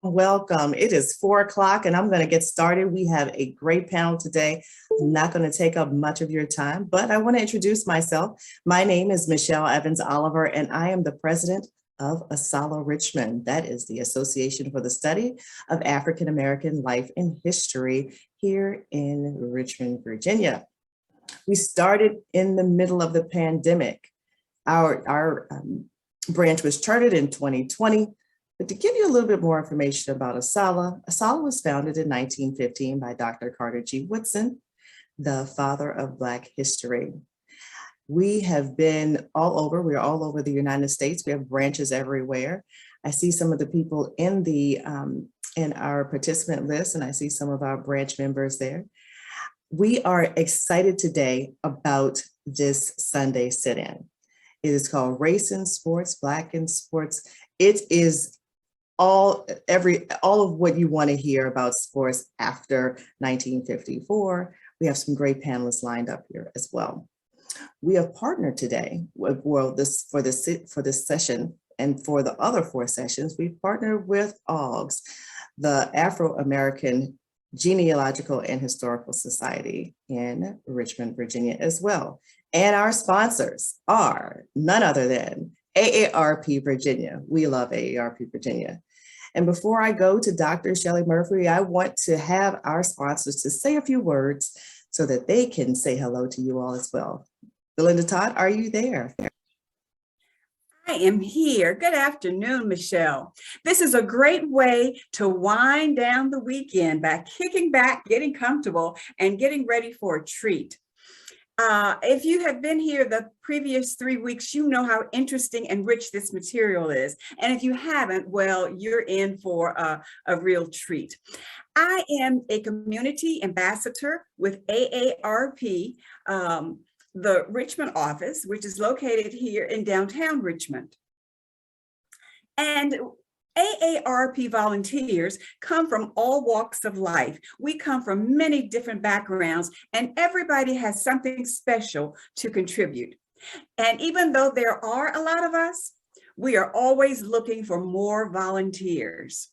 welcome. It is 4 o'clock and I'm going to get started. We have a great panel today. I'm not going to take up much of your time, but I want to introduce myself. My name is Michelle Evans Oliver, and I am the president of ASALA Richmond. That is the Association for the Study of African American Life and History here in Richmond, Virginia. We started in the middle of the pandemic. Our branch was chartered in 2020. But to give you a little bit more information about ASALA, ASALA was founded in 1915 by Dr. Carter G. Woodson, the father of Black history. We have been all over. We're all over the United States. We have branches everywhere. I see some of the people in our participant list, and I see some of our branch members there. We are excited today about this Sunday sit-in. It is called Race in Sports, Black in Sports. It is all of what you want to hear about sports after 1954. We have some great panelists lined up here as well. We have partnered today for this session, and for the other 4 sessions, we've partnered with AUGS, the Afro-American Genealogical and Historical Society in Richmond, Virginia as well. And our sponsors are none other than AARP Virginia. We love AARP Virginia. And before I go to Dr. Shelley Murphy, I want to have our sponsors to say a few words so that they can say hello to you all as well. Belinda Todd, are you there? I am here. Good afternoon, Michelle. This is a great way to wind down the weekend by kicking back, getting comfortable, and getting ready for a treat. If you have been here the previous 3 weeks, you know how interesting and rich this material is. And if you haven't, well, you're in for a real treat. I am a community ambassador with AARP, the Richmond office, which is located here in downtown Richmond. And AARP volunteers come from all walks of life. We come from many different backgrounds, and everybody has something special to contribute. And even though there are a lot of us, we are always looking for more volunteers.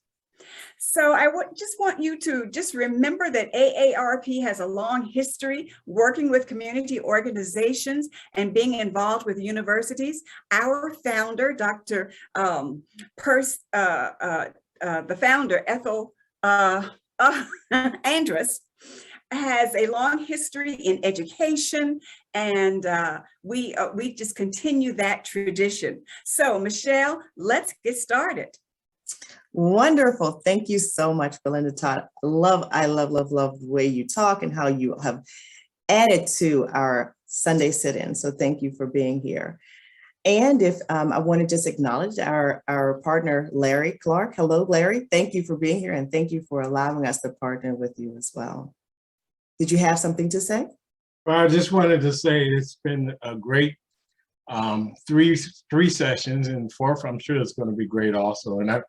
So I just want you to just remember that AARP has a long history working with community organizations and being involved with universities. Our founder, Dr. The founder, Ethel Andrus, has a long history in education, and we just continue that tradition. So Michelle, let's get started. Wonderful. Thank you so much, Belinda Todd. I love the way you talk and how you have added to our Sunday sit-in. So thank you for being here. And if I want to just acknowledge our partner, Larry Clark. Hello, Larry. Thank you for being here, and thank you for allowing us to partner with you as well. Did you have something to say? Well, I just wanted to say it's been a great three sessions, and 4th, I'm sure it's going to be great also. And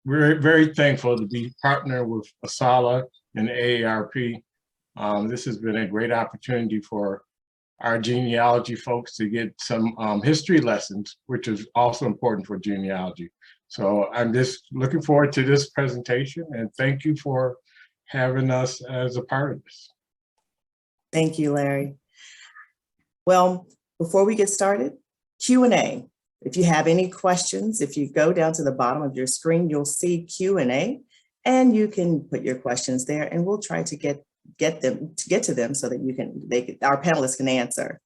we're very thankful to be partnered with ASALA and AARP. This has been a great opportunity for our genealogy folks to get some history lessons, which is also important for genealogy. So I'm just looking forward to this presentation, and thank you for having us as a part of this. Thank you, Larry. Well, before we get started, Q&A. If you have any questions, if you go down to the bottom of your screen, you'll see Q&A, and you can put your questions there, and we'll try to get to them so that our panelists can answer.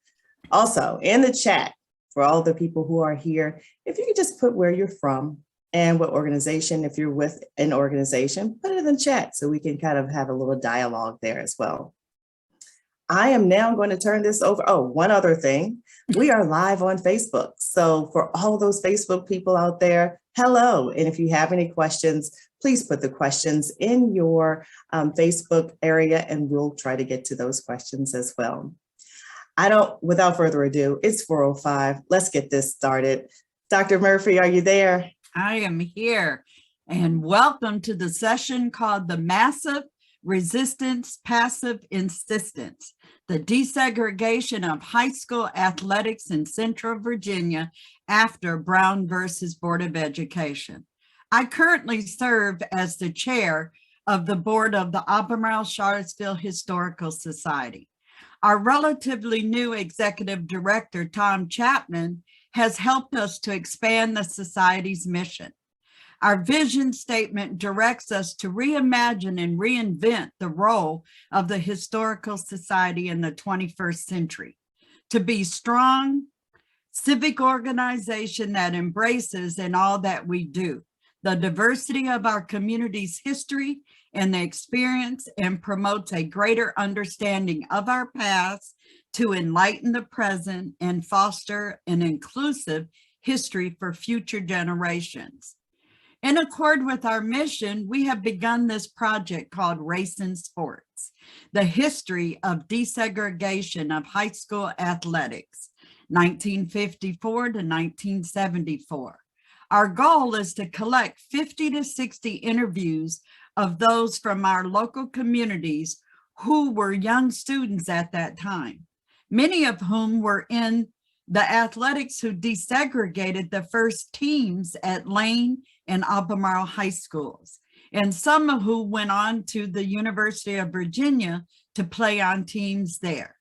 Also, in the chat, for all the people who are here, if you could just put where you're from and what organization, if you're with an organization, put it in the chat so we can kind of have a little dialogue there as well. I am now going to turn this over. Oh, one other thing. We are live on Facebook. So for all those Facebook people out there, hello. And if you have any questions, please put the questions in your Facebook area, and we'll try to get to those questions as well. Without further ado, it's 4:05. Let's get this started. Dr. Murphy, are you there? I am here, and welcome to the session called The Massive Resistance, Passive Insistence, the desegregation of high school athletics in Central Virginia after Brown versus Board of Education. I currently serve as the chair of the board of the Albemarle Charlottesville Historical Society. Our relatively new executive director, Tom Chapman, has helped us to expand the society's mission. Our vision statement directs us to reimagine and reinvent the role of the Historical Society in the 21st century, to be strong, civic organization that embraces in all that we do the diversity of our community's history and the experience, and promotes a greater understanding of our past to enlighten the present and foster an inclusive history for future generations. In accord with our mission, we have begun this project called Race in Sports, the history of desegregation of high school athletics, 1954 to 1974. Our goal is to collect 50 to 60 interviews of those from our local communities who were young students at that time, many of whom were in the athletics who desegregated the first teams at Lane and Albemarle high schools, and some of who went on to the University of Virginia to play on teams there.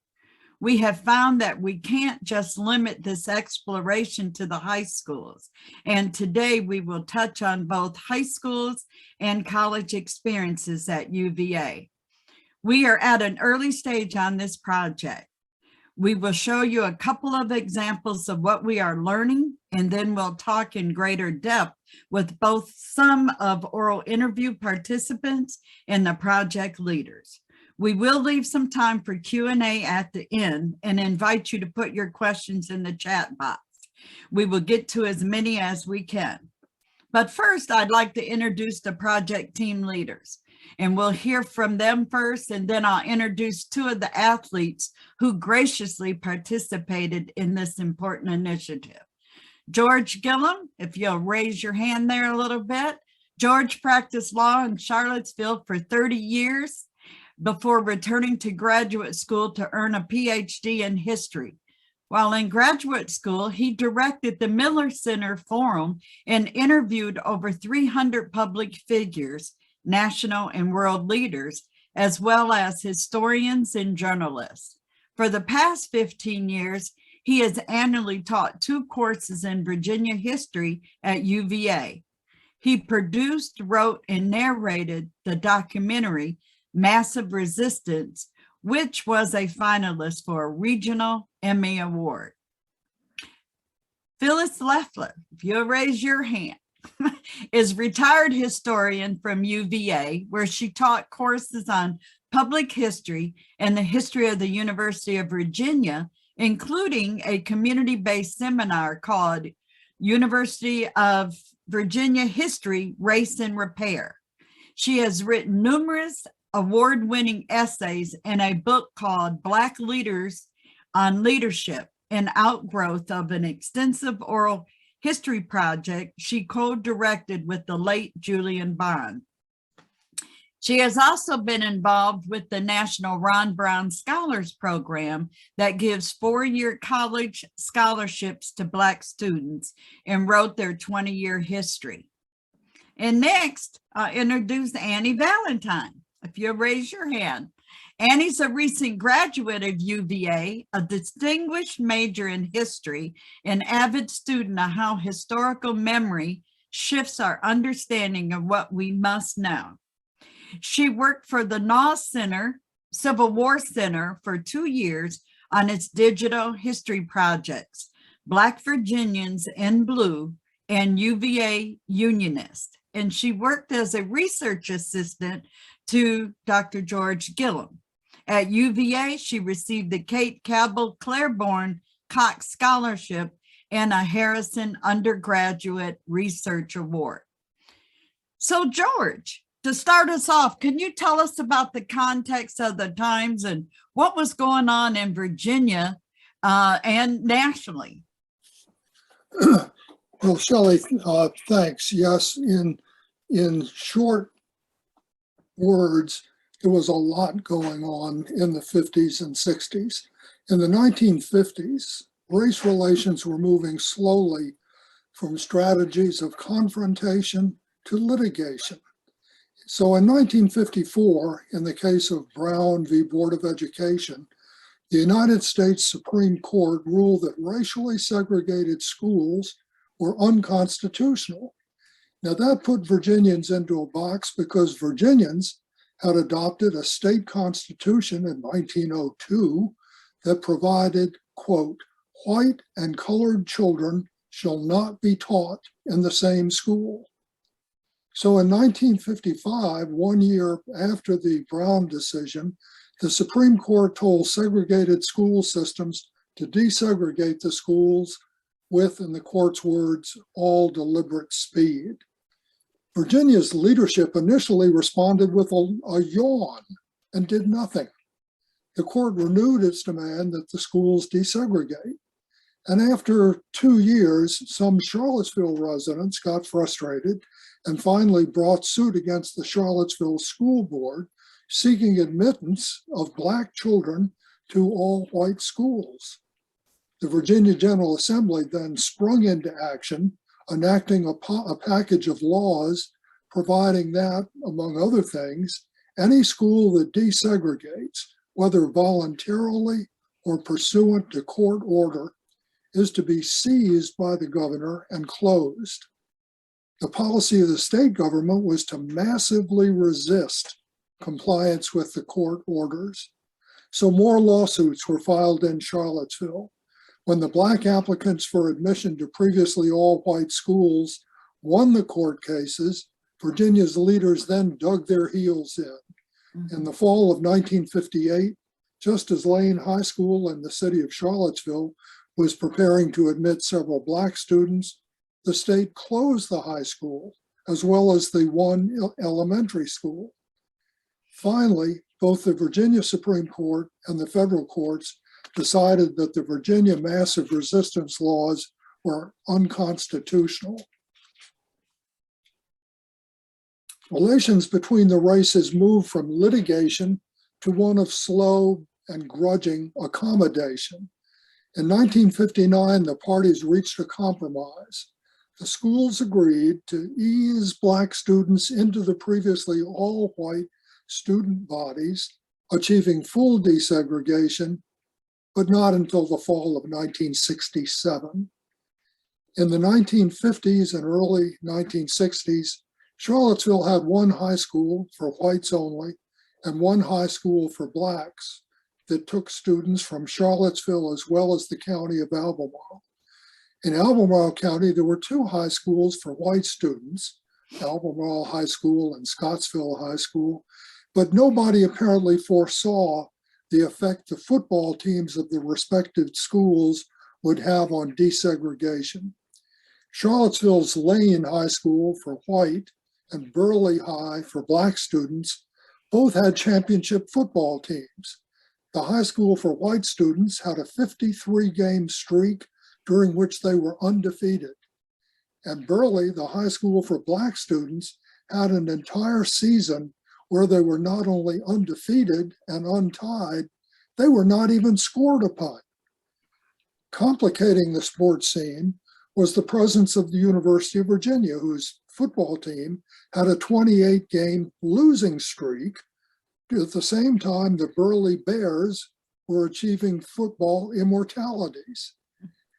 We have found that we can't just limit this exploration to the high schools, and today we will touch on both high schools and college experiences at UVA. We are at an early stage on this project. We will show you a couple of examples of what we are learning, and then we'll talk in greater depth with both some of oral interview participants and the project leaders. We will leave some time for Q&A at the end and invite you to put your questions in the chat box. We will get to as many as we can. But first, I'd like to introduce the project team leaders, and we'll hear from them first, and then I'll introduce two of the athletes who graciously participated in this important initiative. George Gillum, if you'll raise your hand there a little bit. George practiced law in Charlottesville for 30 years before returning to graduate school to earn a PhD in history. While in graduate school, he directed the Miller Center Forum and interviewed over 300 public figures, national and world leaders, as well as historians and journalists. For the past 15 years, he has annually taught 2 courses in Virginia history at UVA. He produced, wrote, and narrated the documentary Massive Resistance, which was a finalist for a regional Emmy Award. Phyllis Leffler, if you'll raise your hand, is retired historian from UVA, where she taught courses on public history and the history of the University of Virginia, including a community-based seminar called University of Virginia History, Race and Repair. She has written numerous award-winning essays in a book called Black Leaders on Leadership, an outgrowth of an extensive oral history project she co-directed with the late Julian Bond. She has also been involved with the National Ron Brown Scholars Program that gives 4-year college scholarships to Black students, and wrote their 20-year history. And next, I'll introduce Annie Valentine. If you'll raise your hand. Annie's a recent graduate of UVA, a distinguished major in history, an avid student of how historical memory shifts our understanding of what we must know. She worked for the Naw Center, Civil War Center, for 2 years on its digital history projects, Black Virginians in Blue and UVA Unionist. And she worked as a research assistant to Dr. George Gillum. At UVA, she received the Kate Cabell Claiborne Cox Scholarship and a Harrison Undergraduate Research Award. So George, to start us off, can you tell us about the context of the times and what was going on in Virginia and nationally? Well, Shelley, thanks. Yes, in short words, there was a lot going on in the 50s and 60s. In the 1950s, race relations were moving slowly from strategies of confrontation to litigation. So in 1954, in the case of Brown v. Board of Education, the United States Supreme Court ruled that racially segregated schools were unconstitutional. Now that put Virginians into a box because Virginians had adopted a state constitution in 1902 that provided, quote, white and colored children shall not be taught in the same school. So in 1955, 1 year after the Brown decision, the Supreme Court told segregated school systems to desegregate the schools with, in the court's words, all deliberate speed. Virginia's leadership initially responded with a yawn and did nothing. The court renewed its demand that the schools desegregate. And after 2 years, some Charlottesville residents got frustrated and finally brought suit against the Charlottesville School Board, seeking admittance of Black children to all white schools. The Virginia General Assembly then sprung into action, enacting a package of laws providing that, among other things, any school that desegregates, whether voluntarily or pursuant to court order, is to be seized by the governor and closed. The policy of the state government was to massively resist compliance with the court orders. So more lawsuits were filed in Charlottesville. When the Black applicants for admission to previously all-white schools won the court cases, Virginia's leaders then dug their heels in. In the fall of 1958, just as Lane High School in the city of Charlottesville was preparing to admit several Black students, the state closed the high school, as well as the one elementary school. Finally, both the Virginia Supreme Court and the federal courts decided that the Virginia massive resistance laws were unconstitutional. Relations between the races moved from litigation to one of slow and grudging accommodation. In 1959, the parties reached a compromise. The schools agreed to ease Black students into the previously all-white student bodies, achieving full desegregation, but not until the fall of 1967. In the 1950s and early 1960s, Charlottesville had one high school for whites only and one high school for Blacks that took students from Charlottesville as well as the county of Albemarle. In Albemarle County, there were two high schools for white students, Albemarle High School and Scottsville High School, but nobody apparently foresaw the effect the football teams of the respective schools would have on desegregation. Charlottesville's Lane High School for white and Burley High for Black students both had championship football teams. The high school for white students had a 53-game streak during which they were undefeated. And Burley, the high school for Black students, had an entire season where they were not only undefeated and untied, they were not even scored upon. Complicating the sports scene was the presence of the University of Virginia, whose football team had a 28-game losing streak. At the same time, the Burley Bears were achieving football immortalities.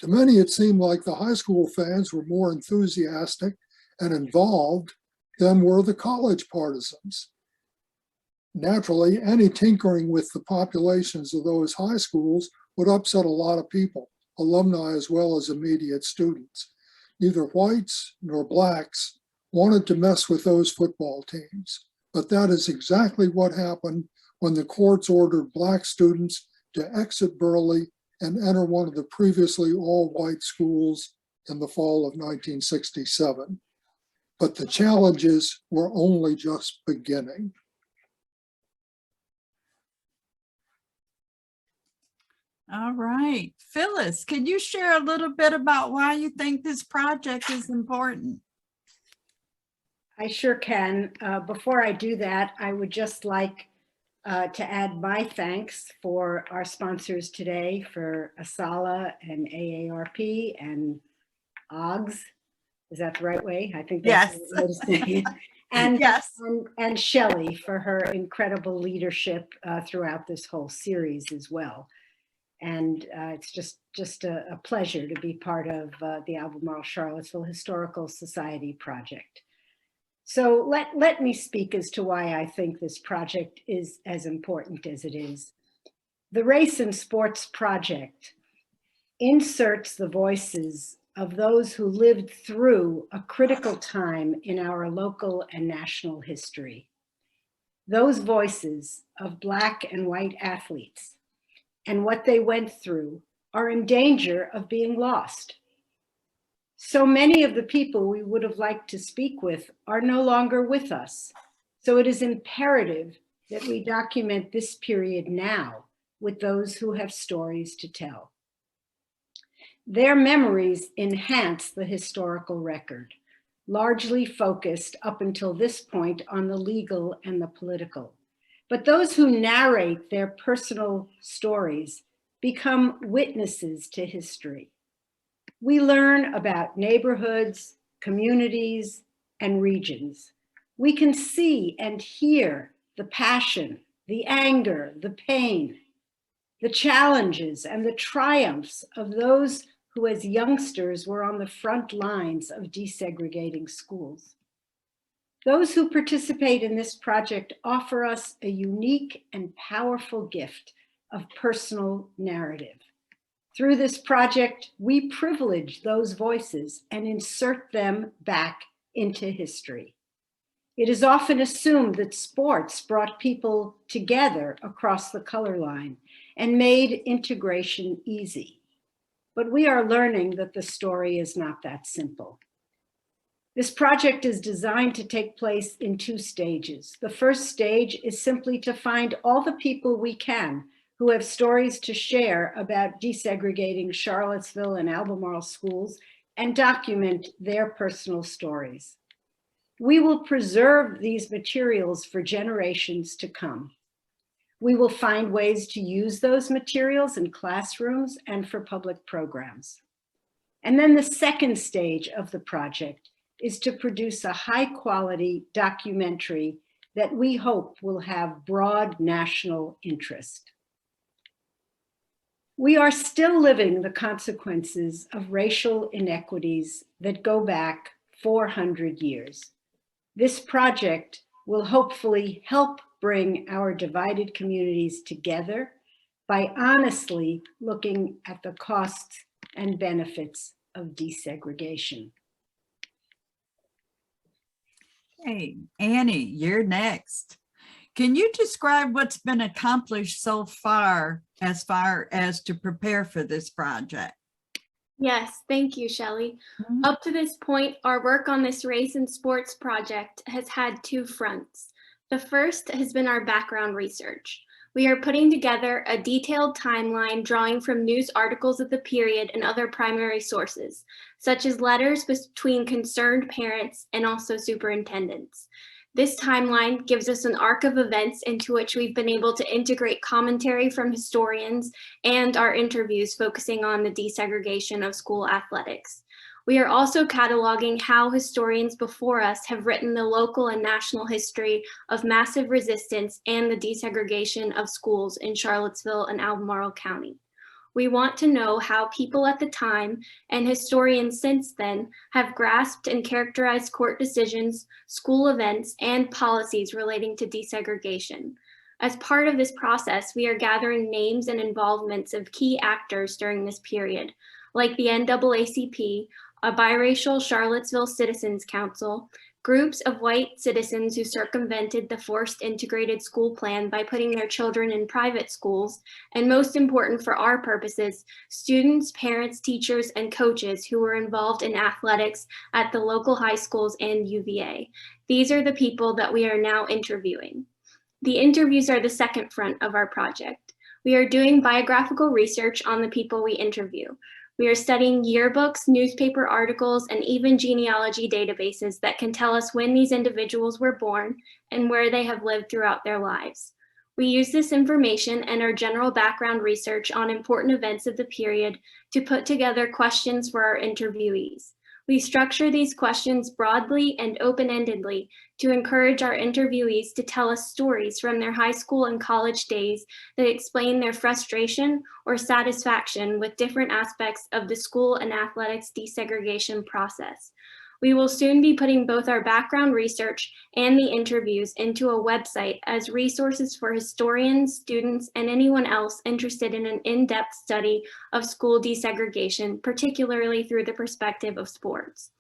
To many, it seemed like the high school fans were more enthusiastic and involved than were the college partisans. Naturally, any tinkering with the populations of those high schools would upset a lot of people, alumni as well as immediate students. Neither whites nor Blacks wanted to mess with those football teams, but that is exactly what happened when the courts ordered Black students to exit Burley and enter one of the previously all-white schools in the fall of 1967. But the challenges were only just beginning. All right. Phyllis, can you share a little bit about why you think this project is important? I sure can. Before I do that, I would just like to add my thanks for our sponsors today, for ASALA and AARP and OGS Is that the right way? I think that's Yes. the way to say it. And, Yes. and Shelley for her incredible leadership throughout this whole series as well. And it's just a pleasure to be part of the Albemarle Charlottesville Historical Society project. So let me speak as to why I think this project is as important as it is. The Race and Sports Project inserts the voices of those who lived through a critical time in our local and national history. Those voices of Black and white athletes and what they went through are in danger of being lost. So many of the people we would have liked to speak with are no longer with us. So it is imperative that we document this period now with those who have stories to tell. Their memories enhance the historical record, largely focused up until this point on the legal and the political. But those who narrate their personal stories become witnesses to history. We learn about neighborhoods, communities, and regions. We can see and hear the passion, the anger, the pain, the challenges and the triumphs of those who as youngsters were on the front lines of desegregating schools. Those who participate in this project offer us a unique and powerful gift of personal narrative. Through this project, we privilege those voices and insert them back into history. It is often assumed that sports brought people together across the color line and made integration easy. But we are learning that the story is not that simple. This project is designed to take place in 2 stages. The first stage is simply to find all the people we can who have stories to share about desegregating Charlottesville and Albemarle schools and document their personal stories. We will preserve these materials for generations to come. We will find ways to use those materials in classrooms and for public programs. And then the second stage of the project is to produce a high-quality documentary that we hope will have broad national interest. We are still living the consequences of racial inequities that go back 400 years. This project will hopefully help bring our divided communities together by honestly looking at the costs and benefits of desegregation. Hey, Annie, you're next. Can you describe what's been accomplished so far as to prepare for this project? Yes, thank you, Shelley. Up to this point, our work on this race and sports project has had 2 fronts. The first has been our background research. We are putting together a detailed timeline drawing from news articles of the period and other primary sources, such as letters between concerned parents and also superintendents. This timeline gives us an arc of events into which we've been able to integrate commentary from historians and our interviews focusing on the desegregation of school athletics. We are also cataloging how historians before us have written the local and national history of massive resistance and the desegregation of schools in Charlottesville and Albemarle County. We want to know how people at the time and historians since then have grasped and characterized court decisions, school events, and policies relating to desegregation. As part of this process, we are gathering names and involvements of key actors during this period, like the NAACP, a biracial Charlottesville Citizens Council, groups of white citizens who circumvented the forced integrated school plan by putting their children in private schools, and most important for our purposes, students, parents, teachers, and coaches who were involved in athletics at the local high schools and UVA. These are the people that we are now interviewing. The interviews are the second front of our project. We are doing biographical research on the people we interview. We are studying yearbooks, newspaper articles, and even genealogy databases that can tell us when these individuals were born and where they have lived throughout their lives. We use this information and our general background research on important events of the period to put together questions for our interviewees. We structure these questions broadly and open-endedly to encourage our interviewees to tell us stories from their high school and college days that explain their frustration or satisfaction with different aspects of the school and athletics desegregation process. We will soon be putting both our background research and the interviews into a website as resources for historians, students, and anyone else interested in an in-depth study of school desegregation, particularly through the perspective of sports.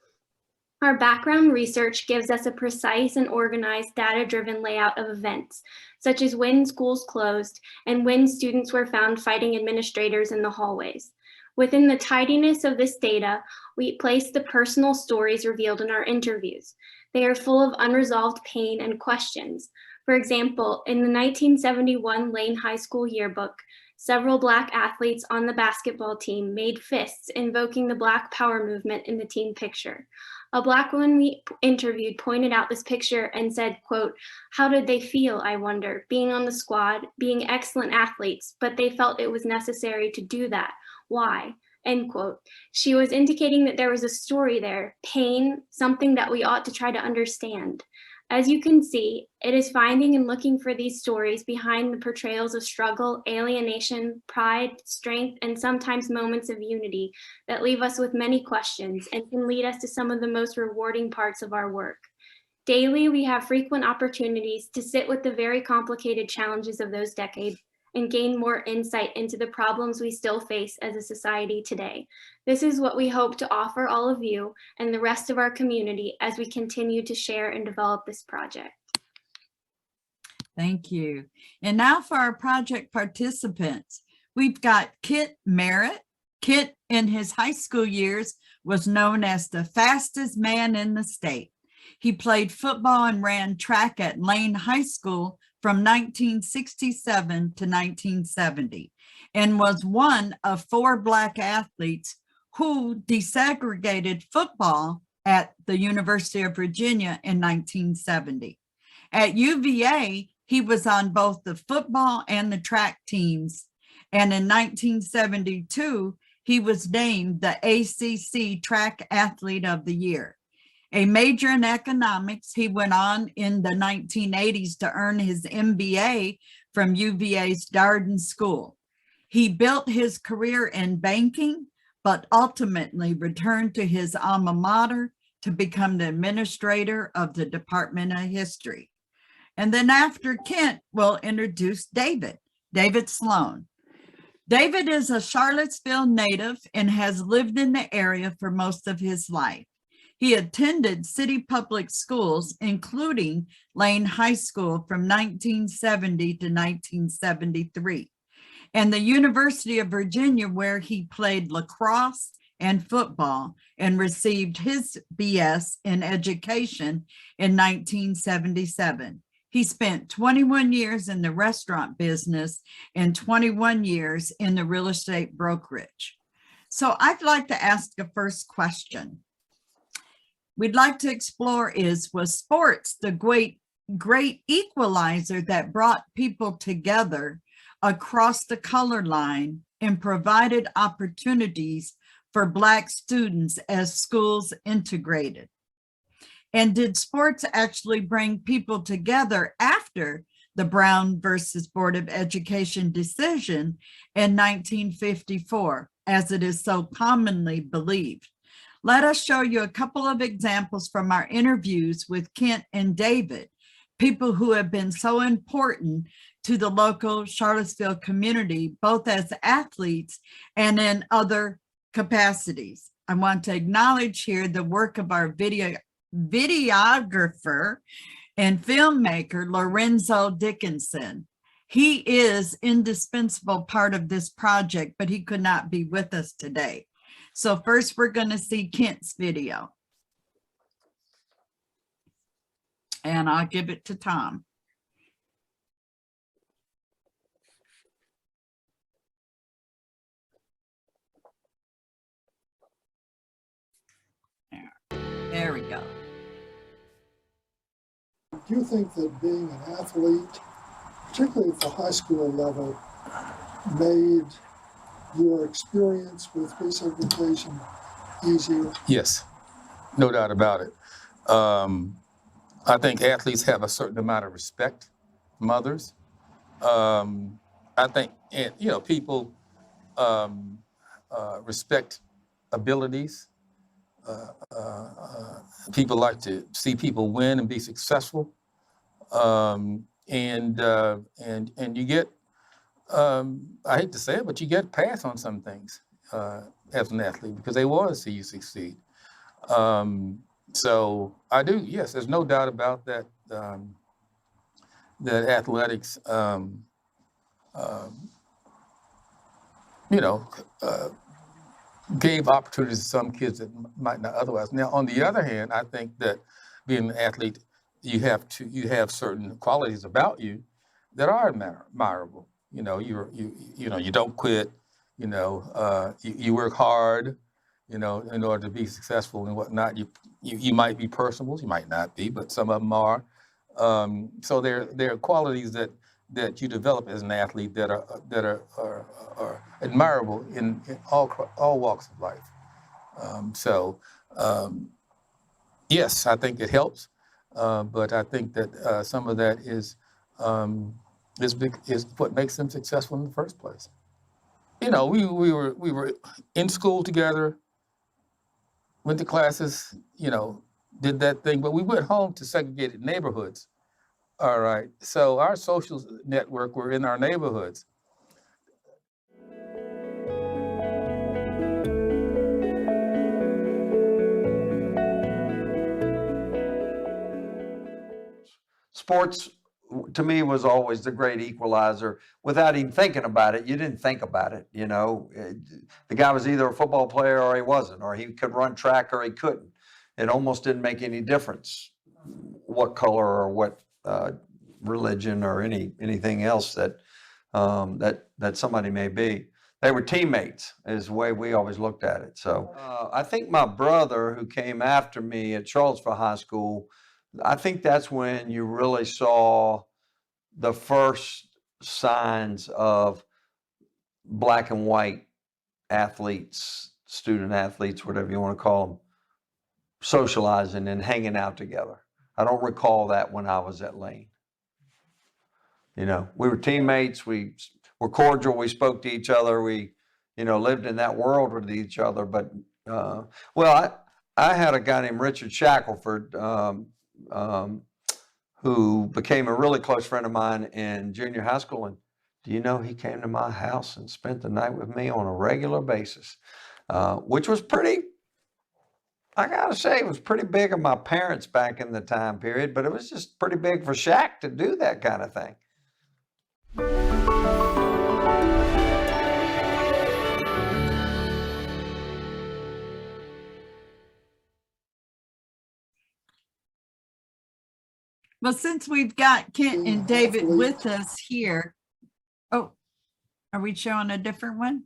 Our background research gives us a precise and organized data-driven layout of events, such as when schools closed and when students were found fighting administrators in the hallways. Within the tidiness of this data, we place the personal stories revealed in our interviews. They are full of unresolved pain and questions. For example, in the 1971 Lane High School yearbook, several Black athletes on the basketball team made fists invoking the Black Power movement in the team picture. A Black woman we interviewed pointed out this picture and said, quote, "How did they feel, I wonder, being on the squad, being excellent athletes, but they felt it was necessary to do that. Why?" End quote. She was indicating that there was a story there, pain, something that we ought to try to understand. As you can see, it is finding and looking for these stories behind the portrayals of struggle, alienation, pride, strength, and sometimes moments of unity that leave us with many questions and can lead us to some of the most rewarding parts of our work. Daily, we have frequent opportunities to sit with the very complicated challenges of those decades and gain more insight into the problems we still face as a society today. This is what we hope to offer all of you and the rest of our community as we continue to share and develop this project. Thank you. And now for our project participants. We've got Kit Merritt. Kit in his high school years was known as the fastest man in the state. He played football and ran track at Lane High School from 1967 to 1970 and was one of 4 Black athletes who desegregated football at the University of Virginia in 1970. At UVA, he was on both the football and the track teams, and in 1972, he was named the ACC Track Athlete of the Year. A major in economics, he went on in the 1980s to earn his MBA from UVA's Darden School. He built his career in banking, but ultimately returned to his alma mater to become the administrator of the Department of History. And then after Kent, we'll introduce David Sloan. David is a Charlottesville native and has lived in the area for most of his life. He attended city public schools, including Lane High School from 1970 to 1973, and the University of Virginia, where he played lacrosse and football and received his BS in education in 1977. He spent 21 years in the restaurant business and 21 years in the real estate brokerage. So I'd like to ask a first question. We'd like to explore was sports the great equalizer that brought people together across the color line and provided opportunities for Black students as schools integrated? And did sports actually bring people together after the Brown versus Board of Education decision in 1954, as it is so commonly believed? Let us show you a couple of examples from our interviews with Kent and David, people who have been so important to the local Charlottesville community, both as athletes and in other capacities. I want to acknowledge here the work of our videographer and filmmaker, Lorenzo Dickinson. He is indispensable part of this project, but he could not be with us today. So first we're going to see Kent's video. And I'll give it to Tom. There we go. Do you think that being an athlete, particularly at the high school level, made your experience with desegregation easier? Yes, no doubt about it. I think athletes have a certain amount of respect from others. I think, and, you know, people respect abilities. People like to see people win and be successful. And you get, I hate to say it, but you get passed on some things as an athlete because they want to see you succeed. So I do, yes, there's no doubt about that, that athletics, you know, gave opportunities to some kids that might not otherwise. Now, on the other hand, I think that being an athlete, you have certain qualities about you that are admirable. You know, you don't quit. You know, you work hard. You know, in order to be successful and whatnot. You might be personable, you might not be, but some of them are. So there are qualities that you develop as an athlete that are admirable in all walks of life. Yes, I think it helps, but I think that some of that is what makes them successful in the first place. You know, we were in school together, went to classes, you know, did that thing, but we went home to segregated neighborhoods. All right, so our social network were in our neighborhoods. Sports, to me, was always the great equalizer. Without even thinking about it, you didn't think about it, you know. The guy was either a football player or he wasn't, or he could run track or he couldn't. It almost didn't make any difference what color or what religion or anything else that that somebody may be. They were teammates is the way we always looked at it. So I think my brother, who came after me at Charlottesville High School, I think that's when you really saw the first signs of black and white athletes, student athletes, whatever you want to call them, socializing and hanging out together. I don't recall that when I was at Lane. You know, we were teammates, we were cordial, we spoke to each other, we, you know, lived in that world with each other. But, well, I had a guy named Richard Shackelford, who became a really close friend of mine in junior high school. And do you know, he came to my house and spent the night with me on a regular basis, which was pretty, I gotta say, it was pretty big of my parents back in the time period, but it was just pretty big for Shaq to do that kind of thing. Well, since we've got Kent and David with us here, oh, are we showing a different one?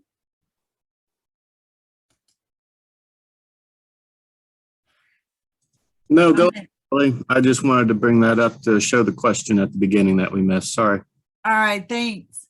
No, go ahead, Kelly. I just wanted to bring that up to show the question at the beginning that we missed. Sorry. All right, thanks.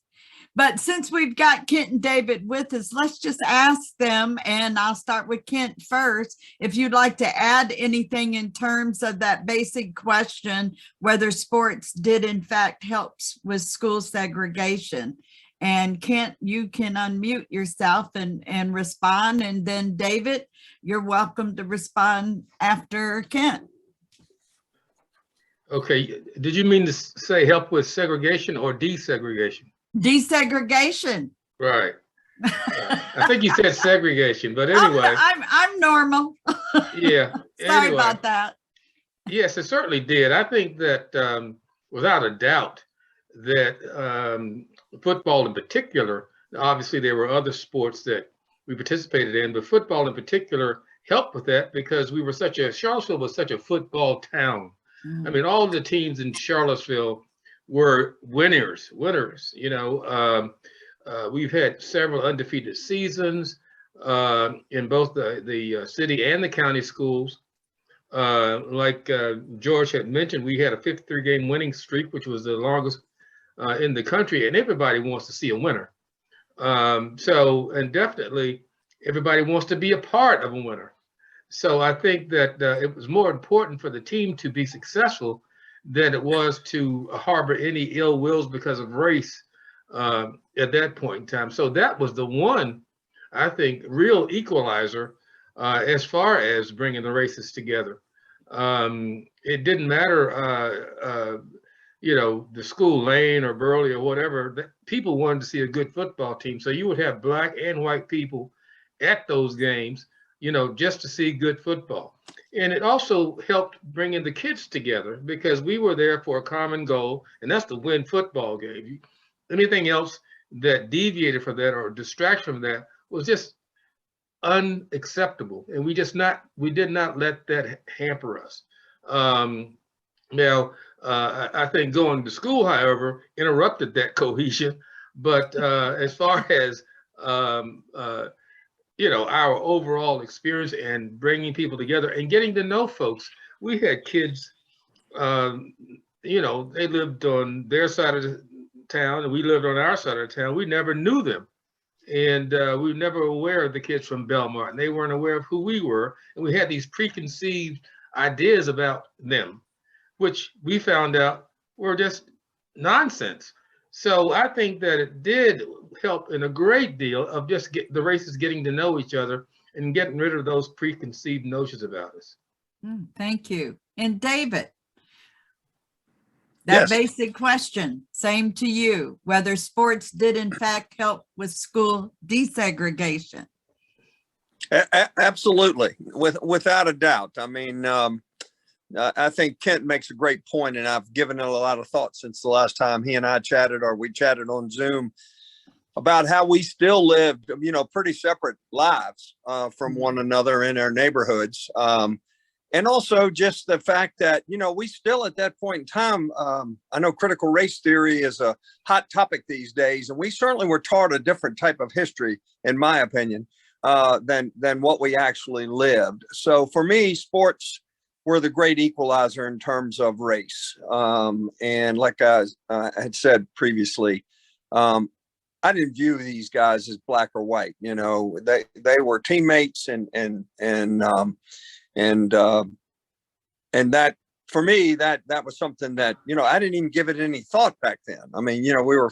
But since we've got Kent and David with us, let's just ask them, and I'll start with Kent first. If you'd like to add anything in terms of that basic question, whether sports did in fact help with school segregation. And Kent, you can unmute yourself and respond. And then David, you're welcome to respond after Kent. Okay, did you mean to say help with segregation or desegregation? Desegregation. Right. I think you said segregation, but anyway. I'm normal. Yeah. Sorry anyway, about that. Yes, it certainly did. I think that without a doubt that football in particular, obviously there were other sports that we participated in, but football in particular helped with that because Charlottesville was such a football town. I mean, all the teams in Charlottesville were winners, you know. We've had several undefeated seasons in both the city and the county schools. Like George had mentioned, we had a 53-game winning streak, which was the longest in the country, and everybody wants to see a winner. And definitely everybody wants to be a part of a winner. So I think that it was more important for the team to be successful than it was to harbor any ill wills because of race at that point in time. So that was the one, I think, real equalizer as far as bringing the races together. It didn't matter, the school, Lane or Burley or whatever. People wanted to see a good football team. So you would have black and white people at those games, just to see good football. And it also helped bringing the kids together because we were there for a common goal, and that's to win football game. Anything else that deviated from that or distraction from that was just unacceptable. And we did not let that hamper us. Now, I think going to school, however, interrupted that cohesion. But as far as our overall experience and bringing people together and getting to know folks. We had kids, they lived on their side of the town and we lived on our side of the town. We never knew them. And we were never aware of the kids from Belmont. And they weren't aware of who we were. And we had these preconceived ideas about them, which we found out were just nonsense. So I think that it did help in a great deal of just the races getting to know each other and getting rid of those preconceived notions about us. Thank you. And David, that basic question, same to you, whether sports did in fact help with school desegregation. Absolutely, without a doubt. I mean, I think Kent makes a great point, and I've given it a lot of thought since the last time he and I chatted, or we chatted on Zoom, about how we still lived, pretty separate lives from one another in our neighborhoods. And also just the fact that, we still at that point in time, I know critical race theory is a hot topic these days, and we certainly were taught a different type of history, in my opinion, than what we actually lived. So for me, sports were the great equalizer in terms of race. And like I had said previously, I didn't view these guys as black or white. They were teammates, and that for me, that was something that, I didn't even give it any thought back then. I mean, we were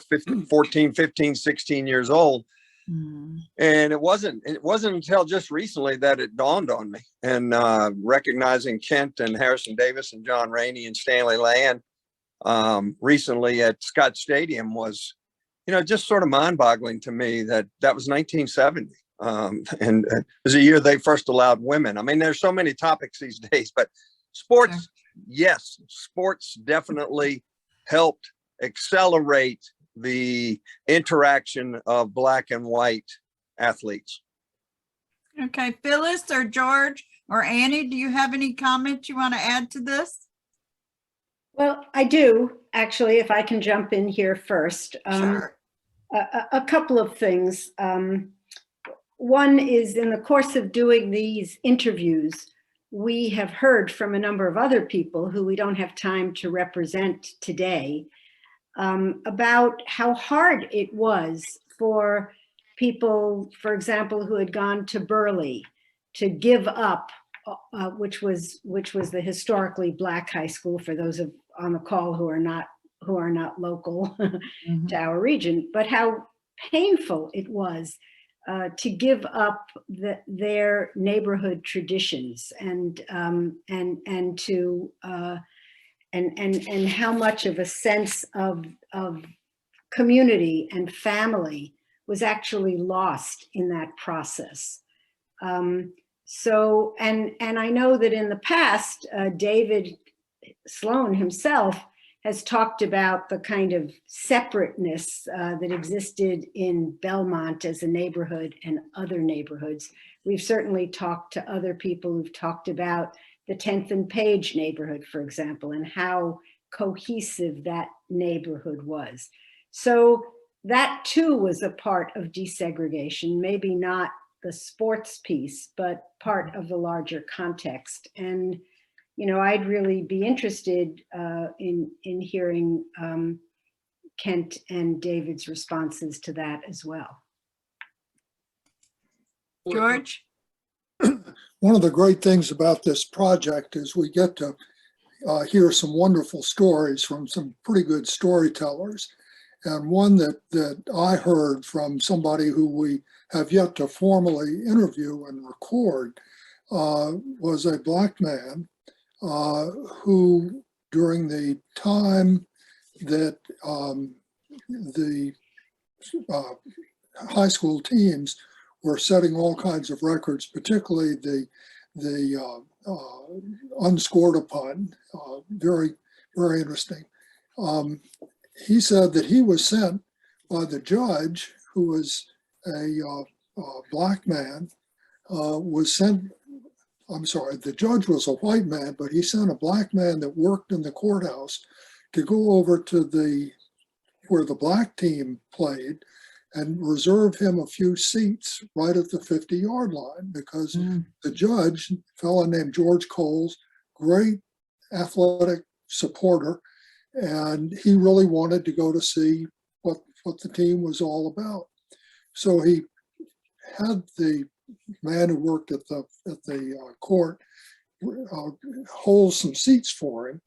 14, 15, 16 years old. And it wasn't until just recently that it dawned on me, and recognizing Kent and Harrison Davis and John Rainey and Stanley Land recently at Scott Stadium was, just sort of mind-boggling to me that was 1970. And it was a year they first allowed women. I mean, there's so many topics these days, but sports, yes, sports definitely helped accelerate the interaction of black and white athletes. Okay, Phyllis or George or Annie, do you have any comments you want to add to this? Well, I do, actually, if I can jump in here first. Sure. A couple of things. One is, in the course of doing these interviews, we have heard from a number of other people who we don't have time to represent today, about how hard it was for people, for example, who had gone to Burley, to give up, which was the historically black high school, for those on the call who are not local to our region, but how painful it was to give up their neighborhood traditions and how much of a sense of community and family was actually lost in that process. So I know that in the past, David Sloan himself has talked about the kind of separateness that existed in Belmont as a neighborhood and other neighborhoods. We've certainly talked to other people who've talked about the 10th and Page neighborhood, for example, and how cohesive that neighborhood was. So that too was a part of desegregation, maybe not the sports piece, but part of the larger context. And I'd really be interested in hearing Kent and David's responses to that as well. George? one of the great things about this project is we get to hear some wonderful stories from some pretty good storytellers. And one that I heard from somebody who we have yet to formally interview and record was a Black man who, during the time that the high school teams were setting all kinds of records, particularly the unscored upon, very, very interesting. He said that he was sent by the judge, who was a Black man, the judge was a white man, but he sent a Black man that worked in the courthouse to go over to where the Black team played and reserve him a few seats right at the 50-yard line, because the judge, a fellow named George Coles, great athletic supporter, and he really wanted to go to see what the team was all about. So he had the man who worked at the court hold some seats for him.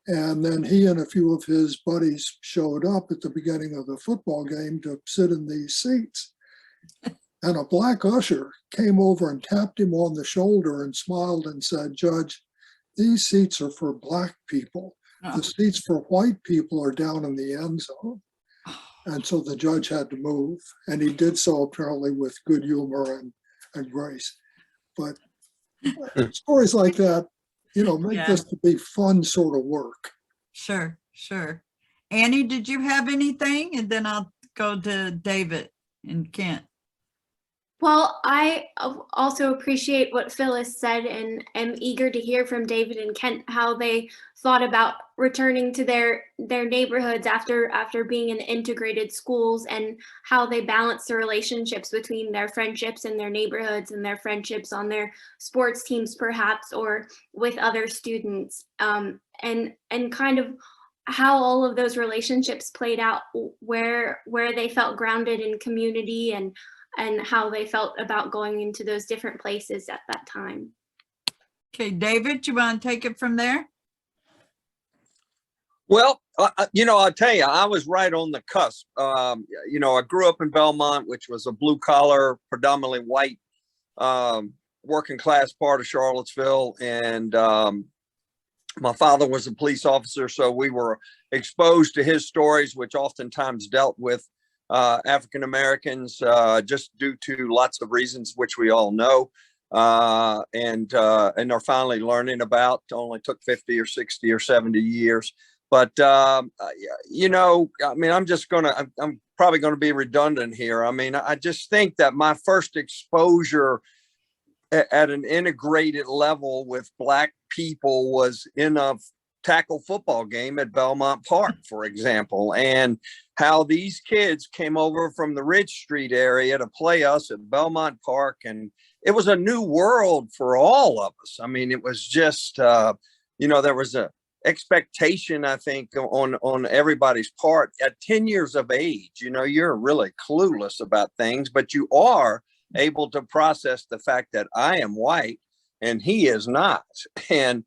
And then he and a few of his buddies showed up at the beginning of the football game to sit in these seats. And a Black usher came over and tapped him on the shoulder and smiled and said, "Judge, these seats are for Black people. The seats for white people are down in the end zone." And so the judge had to move. And he did so apparently with good humor and grace. But stories like that, make this to be fun sort of work. Sure, sure. Annie, did you have anything? And then I'll go to David and Kent. Well, I also appreciate what Phyllis said and am eager to hear from David and Kent how they thought about returning to their neighborhoods after being in integrated schools, and how they balance the relationships between their friendships in their neighborhoods and their friendships on their sports teams, perhaps, or with other students, and kind of how all of those relationships played out, where they felt grounded in community, and how they felt about going into those different places at that time. Okay, David, you want to take it from there? Well, I'll tell you, I was right on the cusp. I grew up in Belmont, which was a blue collar, predominantly white, working class part of Charlottesville. And my father was a police officer, so we were exposed to his stories, which oftentimes dealt with African Americans, just due to lots of reasons, which we all know, and are finally learning about. Only took 50 or 60 or 70 years. But, I'm probably going to be redundant here. I mean, I just think that my first exposure at an integrated level with Black people was in a tackle football game at Belmont Park, for example, and how these kids came over from the Ridge Street area to play us at Belmont Park. And it was a new world for all of us. I mean, it was just, there was a expectation, I think, on everybody's part at 10 years of age. You're really clueless about things, but you are able to process the fact that I am white and he is not. And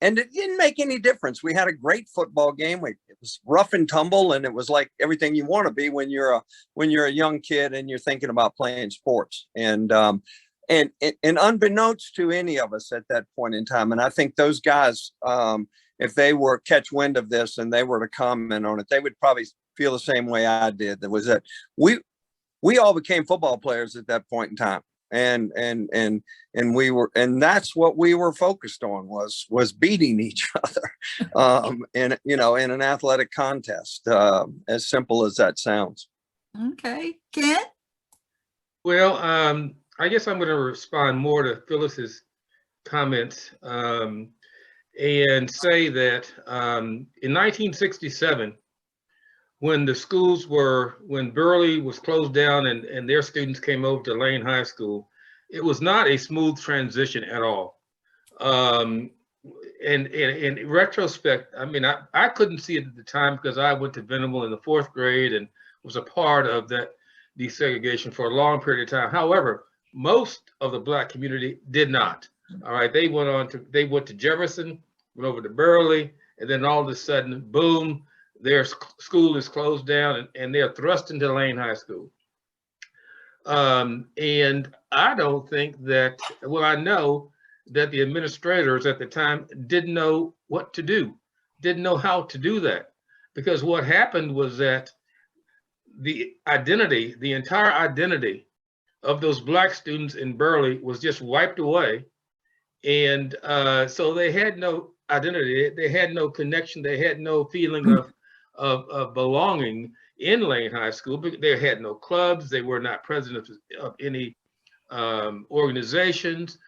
it didn't make any difference. We had a great football game. It was rough and tumble, and it was like everything you want to be when you're a young kid and you're thinking about playing sports. And unbeknownst to any of us at that point in time, and I think those guys, if they were catch wind of this and they were to comment on it, they would probably feel the same way I did. That was that we all became football players at that point in time. And that's what we were focused on was beating each other, in an athletic contest, as simple as that sounds. Okay, Kent? Well, I guess I'm going to respond more to Phyllis's comments, and say that in 1967, when Burley was closed down and their students came over to Lane High School, it was not a smooth transition at all. And in retrospect, I mean, I couldn't see it at the time because I went to Venable in the 4th grade and was a part of that desegregation for a long period of time. However, most of the Black community did not. All right, they went to Jefferson, went over to Burley, and then all of a sudden, boom, their school is closed down, and they're thrust into Lane High School. And I don't think that, well, I know that the administrators at the time didn't know what to do, didn't know how to do that. Because what happened was that the entire identity of those Black students in Burley was just wiped away. And so they had no identity, they had no connection, they had no feeling of belonging in Lane High School. They had no clubs, they were not president of any organizations,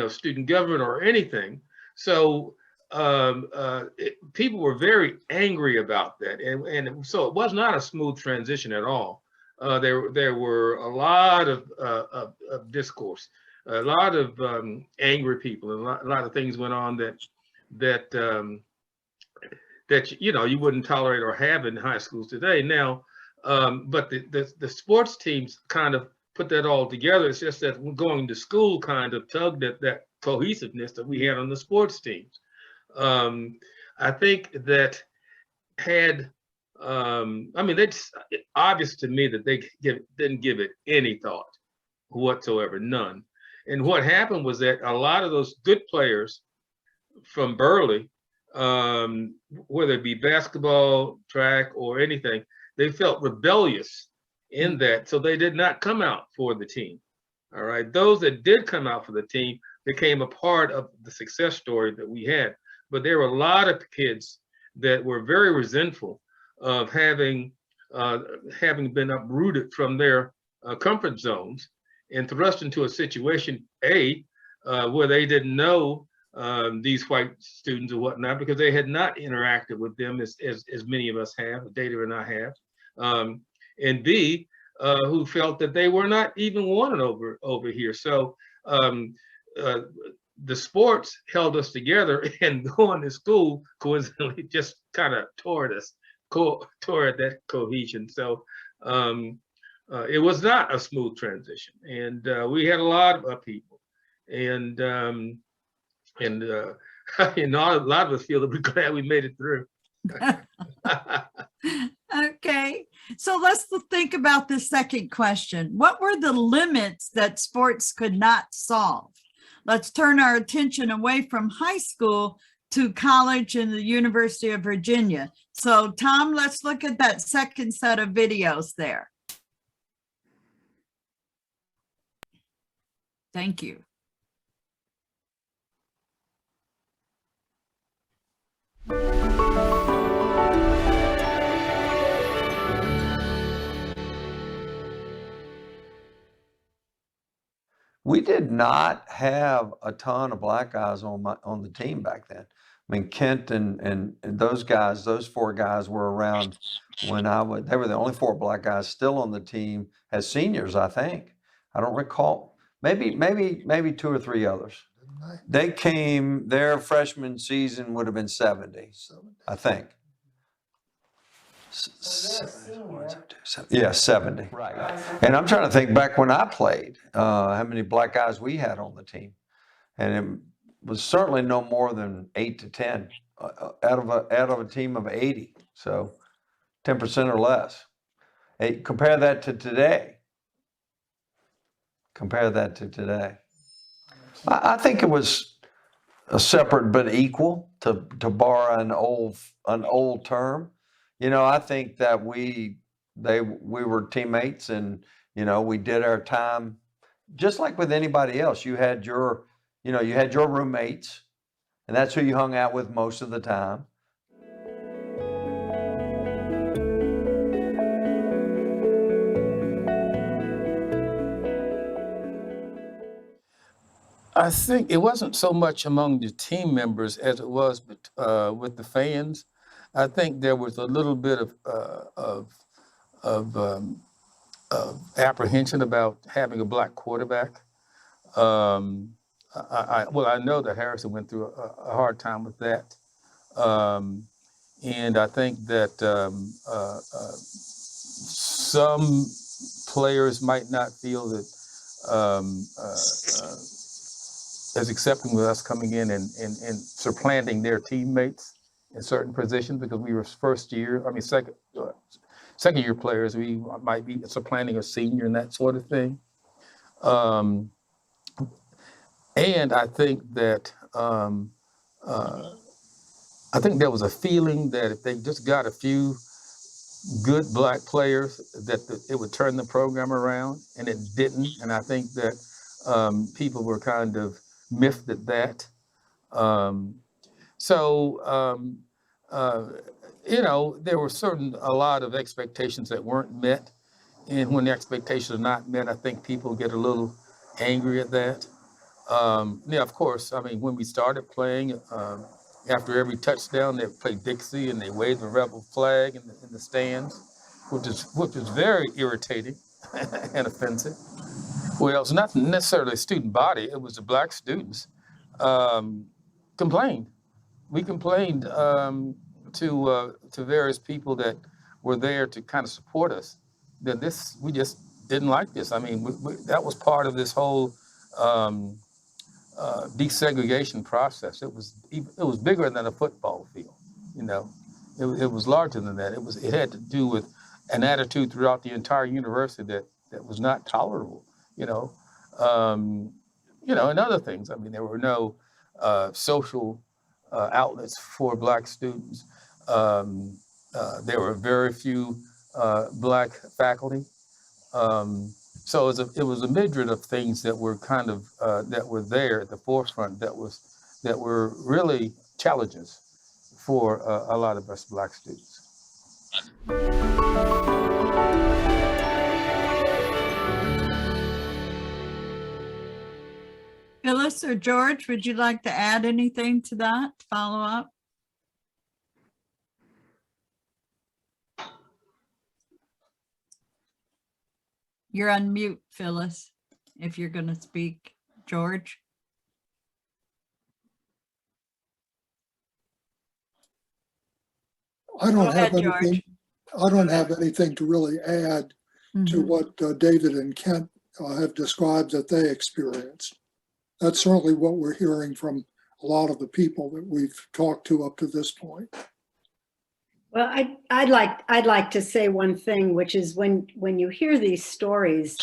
student government or anything. So people were very angry about that. And so it was not a smooth transition at all. There were a lot of discourse, a lot of angry people, and a lot of things went on that you wouldn't tolerate or have in high schools today. Now, but the sports teams kind of put that all together. It's just that going to school kind of tugged at that cohesiveness that we had on the sports teams. I think that had, it's obvious to me that they didn't give it any thought whatsoever, none. And what happened was that a lot of those good players from Burley, whether it be basketball, track, or anything, they felt rebellious in that, so they did not come out for the team. All right, those that did come out for the team became a part of the success story that we had. But there were a lot of kids that were very resentful of having been uprooted from their comfort zones and thrust into a situation, where they didn't know these white students or whatnot, because they had not interacted with them as many of us have, Data and I have, and B, who felt that they were not even wanted over here. So the sports held us together, and going to school coincidentally just kind of tore at that cohesion. So it was not a smooth transition, and we had a lot of upheaval, and a lot of us feel that we're glad we made it through. Okay, so let's think about the second question. What were the limits that sports could not solve? Let's turn our attention away from high school to college and the University of Virginia. So Tom, let's look at that second set of videos there. Thank you. We did not have a ton of Black guys on the team back then. I mean, Kent and those guys, those four guys were around when they were the only four Black guys still on the team as seniors, I think. I don't recall, maybe two or three others. They came, their freshman season would have been 70, I think. Yeah, 70. Right. And I'm trying to think back when I played, how many Black guys we had on the team. And it was certainly no more than 8 to 10 out of a team of 80. So 10% or less. Hey, compare that to today. I think it was a separate but equal, to borrow an old term. I think that we were teammates, and we did our time just like with anybody else. You had your roommates, and that's who you hung out with most of the time. I think it wasn't so much among the team members as it was with the fans. I think there was a little bit of apprehension about having a Black quarterback. I know that Harrison went through a hard time with that, and I think that some players might not feel that as accepting with us coming in and supplanting their teammates in certain positions because we were second year players. We might be supplanting a senior and that sort of thing. And I think that there was a feeling that if they just got a few good Black players, that it would turn the program around, and it didn't. And I think that people were kind of miffed at that. There were a lot of expectations that weren't met. And when the expectations are not met, I think people get a little angry at that. Of course, when we started playing, after every touchdown, they play Dixie and they wave the rebel flag in the stands, which is very irritating and offensive. Well, it's not necessarily a student body; it was the Black students complained. We complained to various people that were there to kind of support us that we just didn't like this. That was part of this whole desegregation process. It was bigger than a football field. It was larger than that. It had to do with an attitude throughout the entire university that was not tolerable. And other things. There were no social outlets for Black students. There were very few Black faculty. So it was a myriad of things that were kind of that were there at the forefront that were really challenges for a lot of us Black students. Phyllis or George, would you like to add anything to that, follow up? You're on mute, Phyllis, if you're going to speak. George? I don't have George. anything. I don't have anything to really add to what David and Kent have described that they experienced. That's certainly what we're hearing from a lot of the people that we've talked to up to this point. Well, I'd like to say one thing, which is when you hear these stories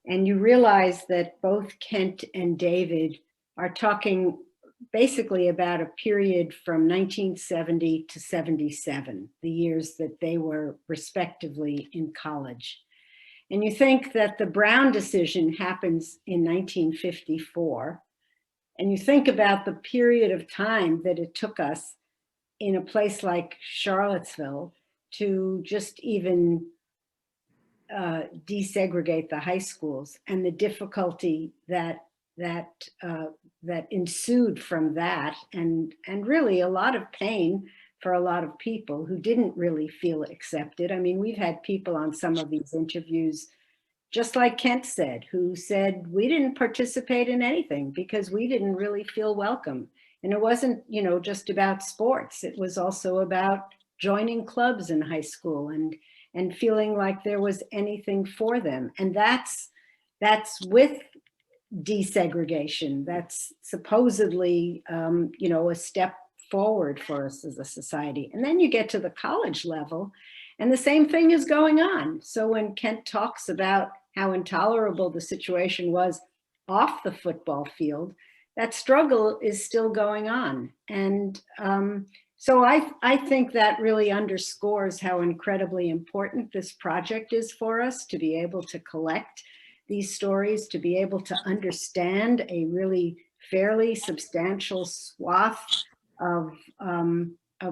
and you realize that both Kent and David are talking basically about a period from 1970 to 77, the years that they were respectively in college. And you think that the Brown decision happens in 1954, and you think about the period of time that it took us in a place like Charlottesville to just even desegregate the high schools, and the difficulty that ensued from that, and really a lot of pain for a lot of people who didn't really feel accepted. We've had people on some of these interviews, just like Kent said, who said, we didn't participate in anything because we didn't really feel welcome. And it wasn't, just about sports. It was also about joining clubs in high school and feeling like there was anything for them. And that's with desegregation. That's supposedly, a step forward for us as a society. And then you get to the college level and the same thing is going on. So when Kent talks about how intolerable the situation was off the football field, that struggle is still going on. And so I think that really underscores how incredibly important this project is for us, to be able to collect these stories, to be able to understand a really fairly substantial swath of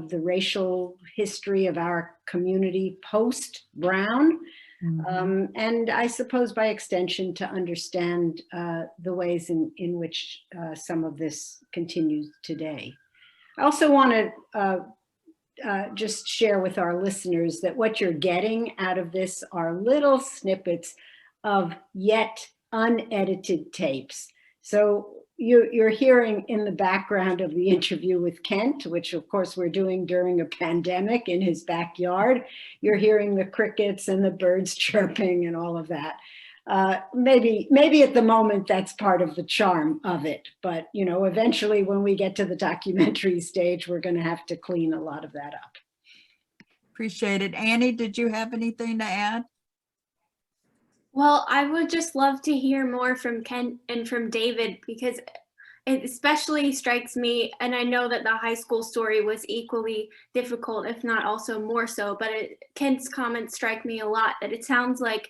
the racial history of our community post-Brown. And I suppose by extension to understand the ways in which some of this continues today. I also want to just share with our listeners that what you're getting out of this are little snippets of yet unedited tapes. So you're hearing in the background of the interview with Kent, which of course we're doing during a pandemic in his backyard. You're hearing the crickets and the birds chirping and all of that. maybe at the moment that's part of the charm of it. But, you know, eventually when we get to the documentary stage, we're going to have to clean a lot of that up. Appreciate it. Annie, did you have anything to add? Well, I would just love to hear more from Kent and from David, because it especially strikes me, and I know that the high school story was equally difficult, if not also more so, but Kent's comments strike me a lot, that it sounds like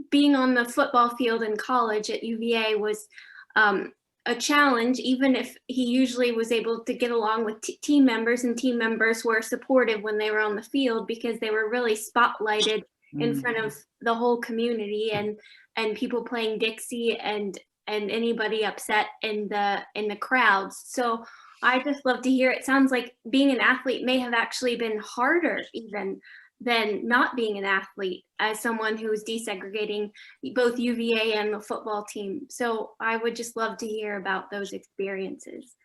being on the football field in college at UVA was a challenge, even if he usually was able to get along with team members, and team members were supportive when they were on the field because they were really spotlighted in front of the whole community, and people playing Dixie and anybody upset in the crowds. So I just love to hear, it sounds like being an athlete may have actually been harder even than not being an athlete, as someone who is desegregating both UVA and the football team. So I would just love to hear about those experiences.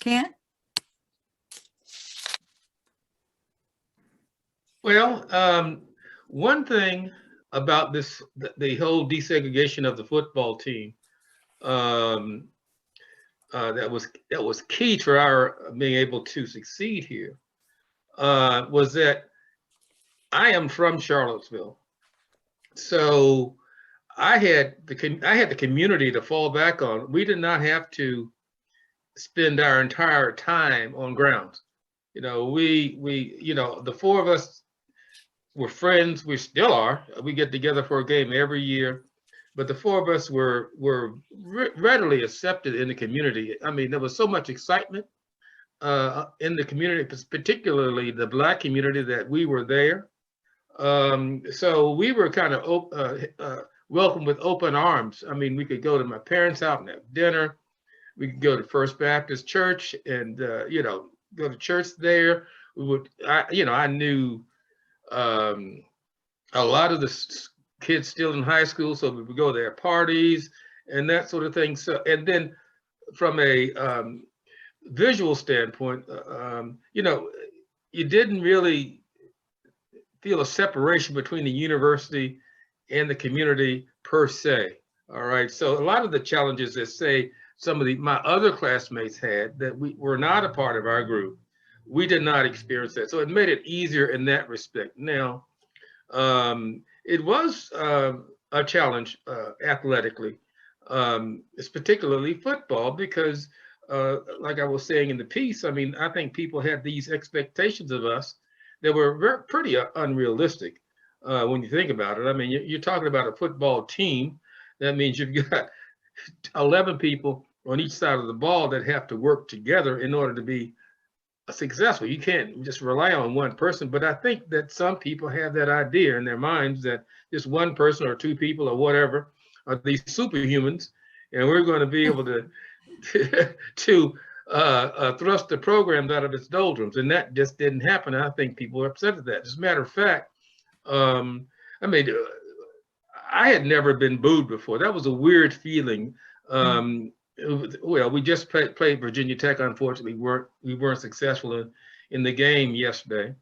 Kent? Well, one thing about this, the whole desegregation of the football team, that was key to our being able to succeed here, was that I am from Charlottesville, so I had the community to fall back on. We did not have to spend our entire time on grounds. You know, the four of us were friends. We still are. We get together for a game every year, but the four of us were readily accepted in the community. I mean, there was so much excitement in the community, particularly the Black community, that we were there. So we were kind of welcomed with open arms. I mean, we could go to my parents' house and have dinner. We could go to First Baptist Church and go to church there. We would, I knew a lot of the kids still in high school, so we would go to their parties and that sort of thing. So, and then from a visual standpoint, you didn't really feel a separation between the university and the community per se. All right. So a lot of the challenges that, say, some of my other classmates had that we were not a part of our group, we did not experience that. So it made it easier in that respect. Now, it was a challenge athletically. It's particularly football because, like I was saying in the piece, I mean, I think people had these expectations of us that were pretty unrealistic when you think about it. I mean, you're talking about a football team. That means you've got 11 people on each side of the ball that have to work together in order to be successful. You can't just rely on one person. But I think that some people have that idea in their minds that just one person or two people or whatever are these superhumans, and we're going to be able to thrust the program out of its doldrums. And that just didn't happen. I think people are upset at that. As a matter of fact, I had never been booed before. That was a weird feeling. Well, we just played Virginia Tech. Unfortunately, we weren't successful in the game yesterday.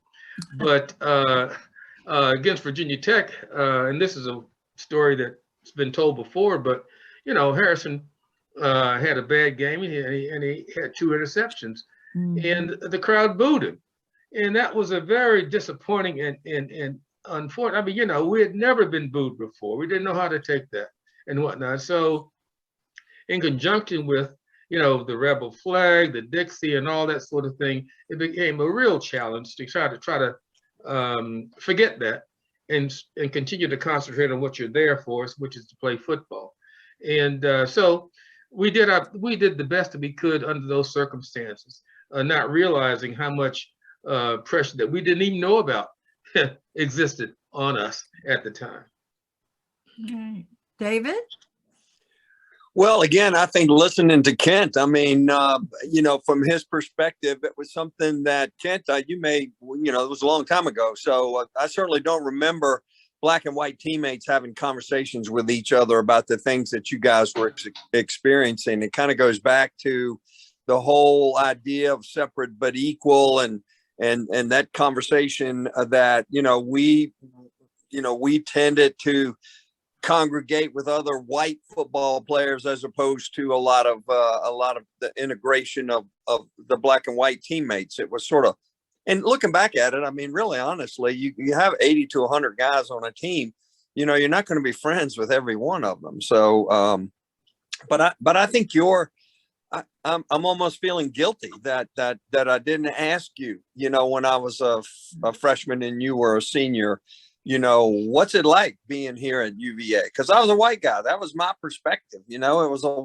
But against Virginia Tech, and this is a story that's been told before, but Harrison had a bad game, and he had 2 interceptions, and the crowd booed him, and that was a very disappointing and unfortunate. I mean, we had never been booed before. We didn't know how to take that and whatnot. So, in conjunction with the rebel flag, the Dixie, and all that sort of thing, it became a real challenge to try to forget that and continue to concentrate on what you're there for, which is to play football. And so we did the best that we could under those circumstances, not realizing how much pressure that we didn't even know about existed on us at the time. Okay. David? Well, again, I think listening to Kent, I mean, from his perspective, it was something that Kent, it was a long time ago. So I certainly don't remember Black and white teammates having conversations with each other about the things that you guys were experiencing. It kind of goes back to the whole idea of separate but equal, and that conversation that we tended to congregate with other white football players as opposed to a lot of the integration of the black and white teammates. It was sort of, and looking back at it, I mean, really honestly, you have 80 to 100 guys on a team. You're not going to be friends with every one of them. So, but I think I'm almost feeling guilty that I didn't ask you, when I was a freshman and you were a senior, what's it like being here at UVA? Because I was a white guy. That was my perspective. It was a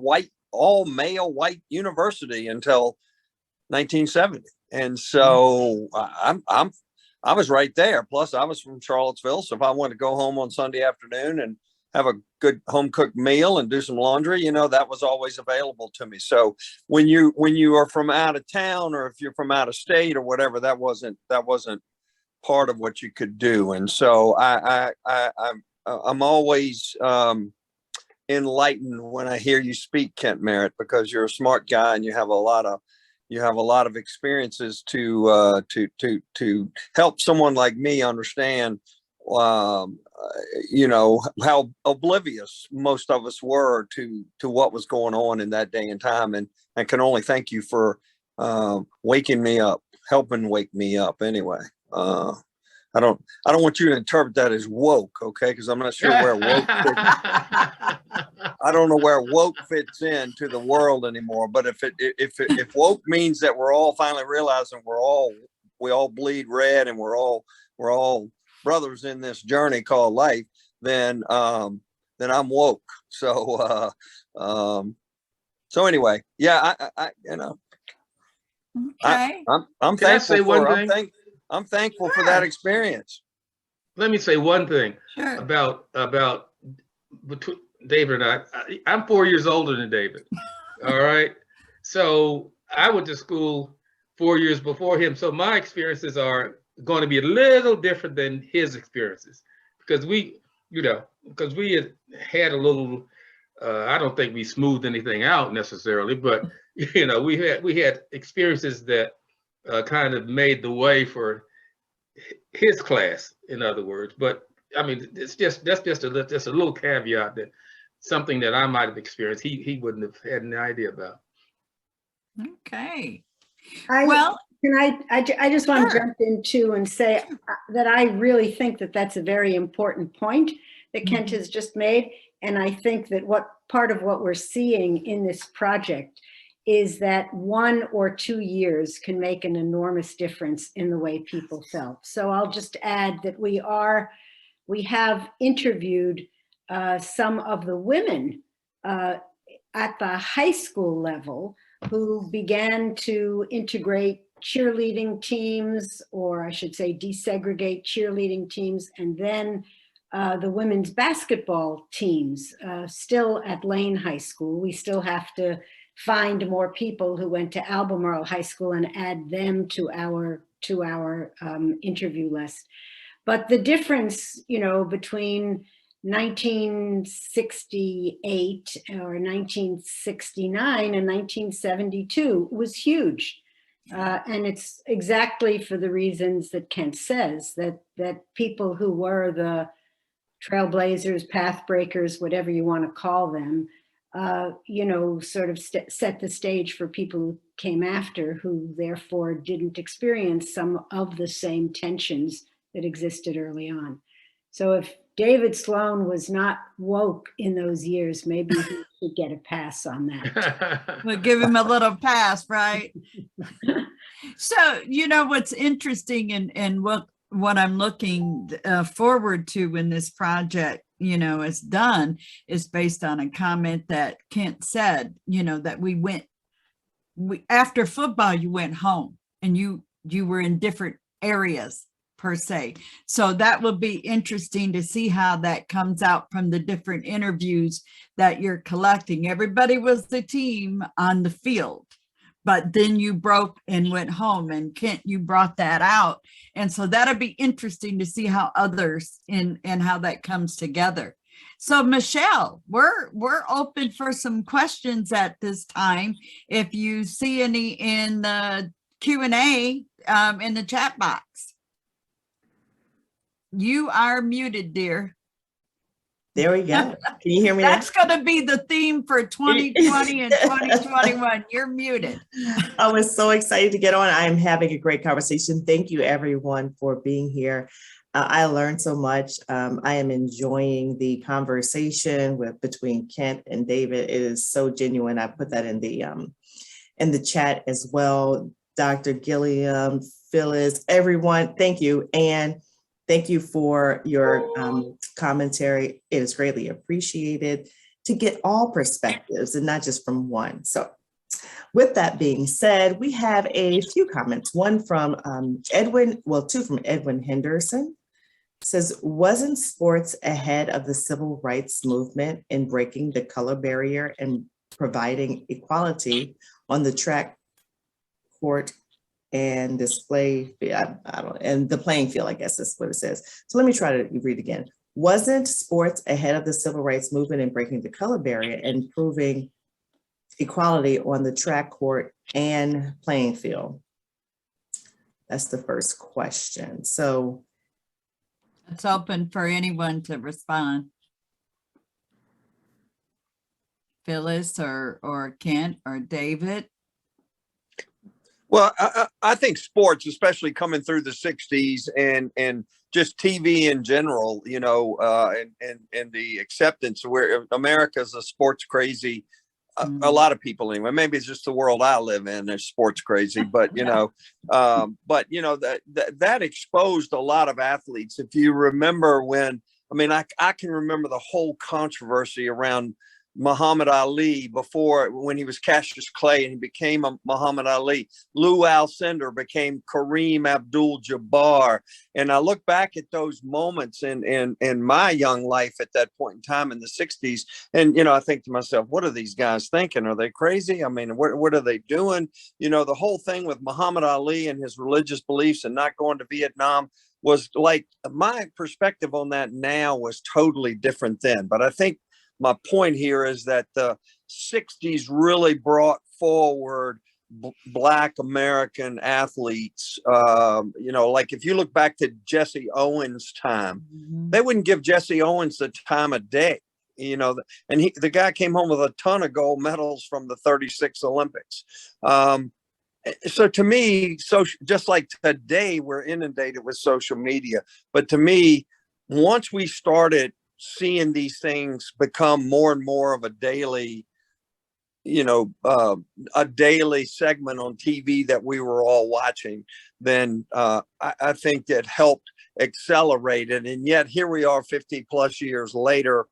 all male white university until 1970. And so I was right there. Plus I was from Charlottesville. So if I wanted to go home on Sunday afternoon and have a good home cooked meal and do some laundry, that was always available to me. So when you are from out of town, or if you're from out of state or whatever, that wasn't part of what you could do. And so I'm always enlightened when I hear you speak, Kent Merritt, because you're a smart guy and you have a lot of experiences to help someone like me understand how oblivious most of us were to what was going on in that day and time. And I can only thank you for waking me up, helping wake me up anyway. I don't want you to interpret that as woke, okay? Because I'm not sure where woke fits. I don't know where woke fits into the world anymore. But if woke means that we're all finally realizing we all bleed red and we're all brothers in this journey called life, then I'm woke. So anyway, yeah, Okay. I'm Can I say thankful one thing? I'm thankful for that experience. Let me say one thing Sure. about between David and I. I'm 4 years older than David. All right. So I went to school 4 years before him. So my experiences are going to be a little different than his experiences, because we had a little, I don't think we smoothed anything out necessarily, but we had experiences that kind of made the way for his class, in other words. But I mean, that's just a little caveat, that something that I might have experienced, he wouldn't have had any idea about. Okay. Well, I just want to Sure. jump in too and say that I really think that that's a very important point that Kent has just made. And I think that part of what we're seeing in this project is that 1 or 2 years can make an enormous difference in the way people felt. So I'll just add that we have interviewed some of the women at the high school level who began to integrate cheerleading teams, or I should say desegregate cheerleading teams, and then the women's basketball teams still at Lane High School. We still have to find more people who went to Albemarle High School and add them to our interview list. But the difference, between 1968 or 1969 and 1972 was huge. And it's exactly for the reasons that Kent says, that people who were the trailblazers, path breakers, whatever you want to call them, sort of set the stage for people who came after, who therefore didn't experience some of the same tensions that existed early on. So if David Sloan was not woke in those years, maybe he should get a pass on that. We'll give him a little pass, right? So, what's interesting and what I'm looking forward to when this project, is done, is based on a comment that Kent said, that after football, you went home and you were in different areas per se. So that will be interesting to see how that comes out from the different interviews that you're collecting. Everybody was the team on the field, but then you broke and went home, and Kent, you brought that out. And so that'll be interesting to see how others and how that comes together. So Michelle, we're open for some questions at this time. If you see any in the Q&A in the chat box. You are muted, dear. There we go. Can you hear me now? That's going to be the theme for 2020 and 2021. You're muted. I was so excited to get on. I am having a great conversation. Thank you, everyone, for being here. I learned so much. I am enjoying the conversation between Kent and David. It is so genuine. I put that in the chat as well. Dr. Gilliam, Phyllis, everyone, thank you. And thank you for your commentary. It is greatly appreciated to get all perspectives and not just from one. So with that being said, we have a few comments. One from two from Edwin Henderson. It says, wasn't sports ahead of the civil rights movement in breaking the color barrier and providing equality on the track, court, and display, and the playing field, I guess is what it says. So let me try to read again. Wasn't sports ahead of the civil rights movement in breaking the color barrier and proving equality on the track, court, and playing field? That's the first question. So it's open for anyone to respond. Phyllis or Kent or David. Well, I think sports, especially coming through the 60s and just TV in general, you know, and the acceptance where America's a sports crazy, a lot of people anyway. Maybe it's just the world I live in, they're sports crazy, but you know, that exposed a lot of athletes. If you remember when, I can remember the whole controversy around Muhammad Ali when he was Cassius Clay and he became a Muhammad Ali. Lou Alcindor became Kareem Abdul-Jabbar. And I look back at those moments in my young life at that point in time in the 60s. And, you know, I think to myself, what are these guys thinking? Are they crazy? I mean, what are they doing? You know, the whole thing with Muhammad Ali and his religious beliefs and not going to Vietnam was like, my perspective on that now was totally different then. But I think my point here is that the 60s really brought forward Black American athletes. You know, like if you look back to Jesse Owens' time, they wouldn't give Jesse Owens the time of day, you know, and the guy came home with a ton of gold medals from the 36 Olympics. So to me, just like today, we're inundated with social media. But to me, once we started seeing these things become more and more of a daily, you know, a daily segment on TV that we were all watching, then I think that helped accelerate it. And yet here we are 50 plus years later,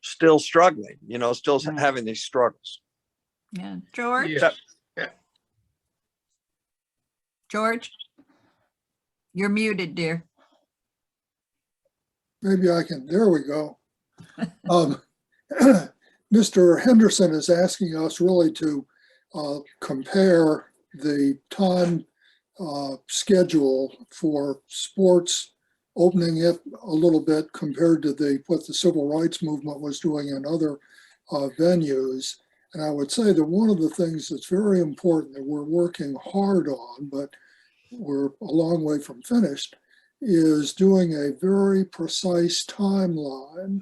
still struggling, you know, still having these struggles. Yeah. George? Yeah. George? You're muted, dear. Maybe I can, there we go. Mr. Henderson is asking us really to compare the time schedule for sports, opening it a little bit compared to what the civil rights movement was doing in other venues. And I would say that one of the things that's very important that we're working hard on, but we're a long way from finished, is doing a very precise timeline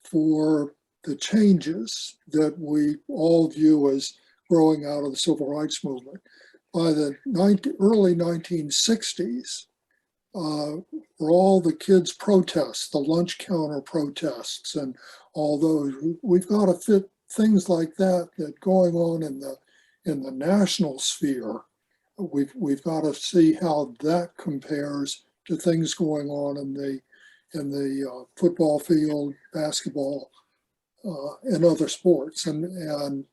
for the changes that we all view as growing out of the civil rights movement. By the early 1960s, were all the kids' protests, the lunch counter protests, and all those. We've got to fit things like that going on in the national sphere. We've got to see how that compares to things going on in the football field, basketball, and other sports. And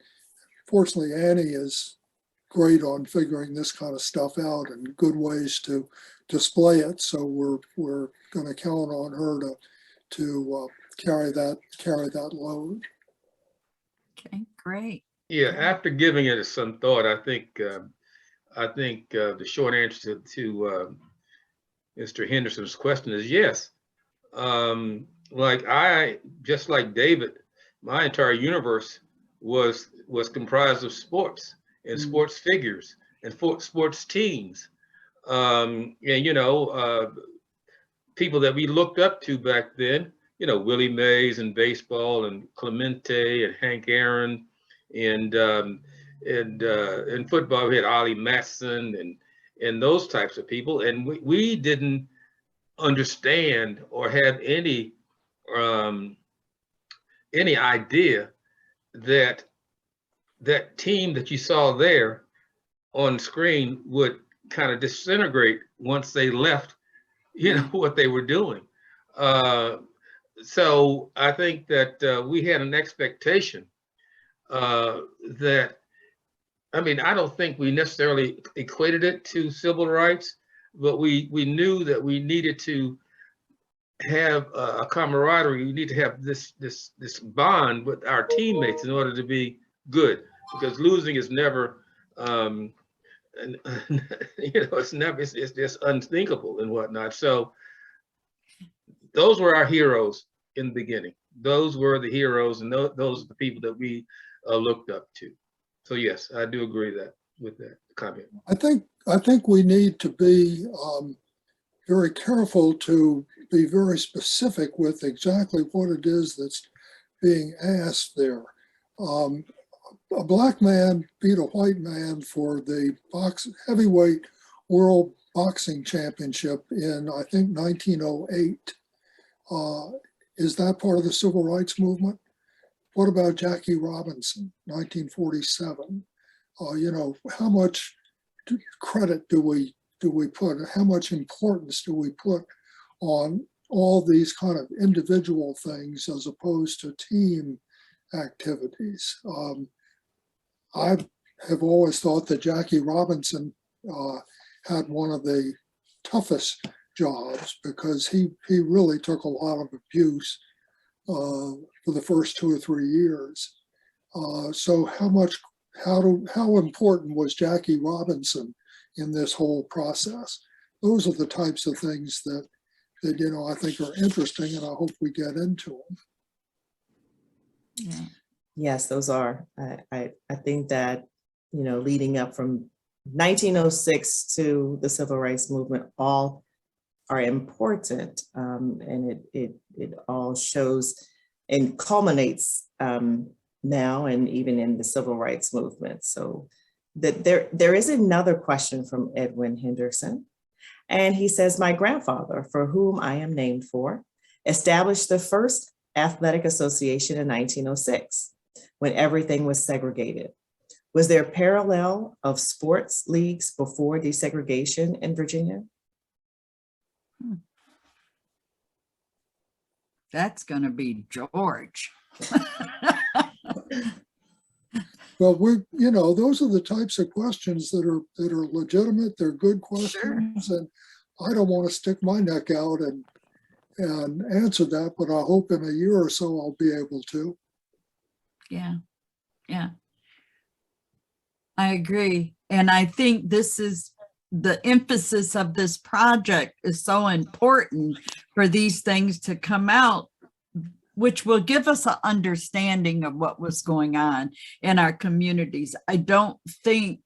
fortunately, Annie is great on figuring this kind of stuff out and good ways to display it. So we're going to count on her to carry that load. Okay, great. Yeah, after giving it some thought, I think the short answer to Mr. Henderson's question is yes. Just like David, my entire universe was comprised of sports and sports figures and sports teams. And, you know, people that we looked up to back then, Willie Mays in baseball, and Clemente and Hank Aaron, and in football we had Ollie Matson and those types of people, and we didn't understand or have any idea that that team that you saw there on screen would kind of disintegrate once they left, what they were doing. So I think that we had an expectation that, I don't think we necessarily equated it to civil rights, but we knew that we needed to have a camaraderie. We need to have this bond with our teammates in order to be good, because losing is never, it's just unthinkable and whatnot. So those were our heroes in the beginning. Those were the heroes, and those are the people that we looked up to. So yes, I do agree with that comment. I think we need to be very careful to be very specific with exactly what it is that's being asked there. A black man beat a white man for the heavyweight world boxing championship in, I think, 1908. Is that part of the civil rights movement? What about Jackie Robinson, 1947? How much credit do we put, how much importance do we put on all these kind of individual things as opposed to team activities? I have always thought that Jackie Robinson had one of the toughest jobs, because he really took a lot of abuse for the first 2 or 3 years. So how important was Jackie Robinson in this whole process? Those are the types of things that I think are interesting, and I hope we get into them. Yeah. Yes, those are. I think that, leading up from 1906 to the civil rights movement, all are important, and it all shows and culminates now and even in the civil rights movement. So that there is another question from Edwin Henderson, and he says, my grandfather, for whom I am named for, established the first athletic association in 1906 when everything was segregated. Was there a parallel of sports leagues before desegregation in Virginia? That's going to be George. Well, those are the types of questions that are legitimate. They're good questions, sure. And I don't want to stick my neck out and answer that, but I hope in a year or so I'll be able to. Yeah. I agree. And I think this is the emphasis of this project is so important for these things to come out, which will give us an understanding of what was going on in our communities. I don't think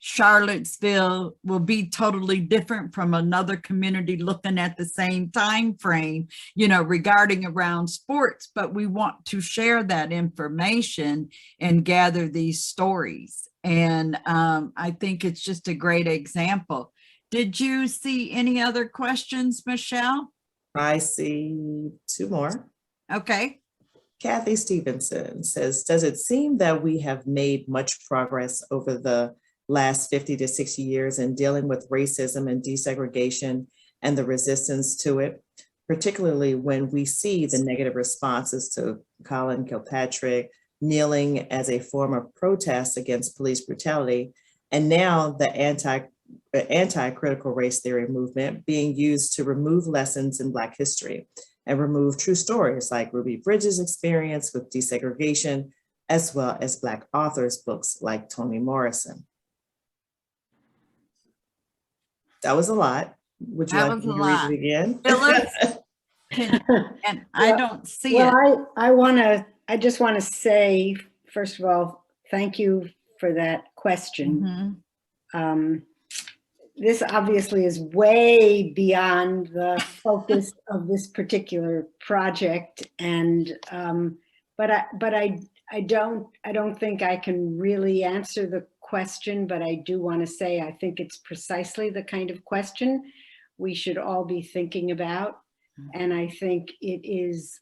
Charlottesville will be totally different from another community looking at the same time frame, regarding around sports, but we want to share that information and gather these stories. And I think it's just a great example. Did you see any other questions, Michelle? I see 2 more. Okay. Kathy Stevenson says, does it seem that we have made much progress over the last 50 to 60 years in dealing with racism and desegregation and the resistance to it, particularly when we see the negative responses to Colin Kilpatrick kneeling as a form of protest against police brutality, and now the anti-critical race theory movement being used to remove lessons in Black history and remove true stories like Ruby Bridges' experience with desegregation, as well as Black authors' books like Toni Morrison? That was a lot. Would you like me to read it again? And I don't see it. Well, I just want to say, first of all, thank you for that question. Mm-hmm. this obviously is way beyond the focus of this particular project, and but I don't think I can really answer the question, but I do want to say I think it's precisely the kind of question we should all be thinking about, and I think it is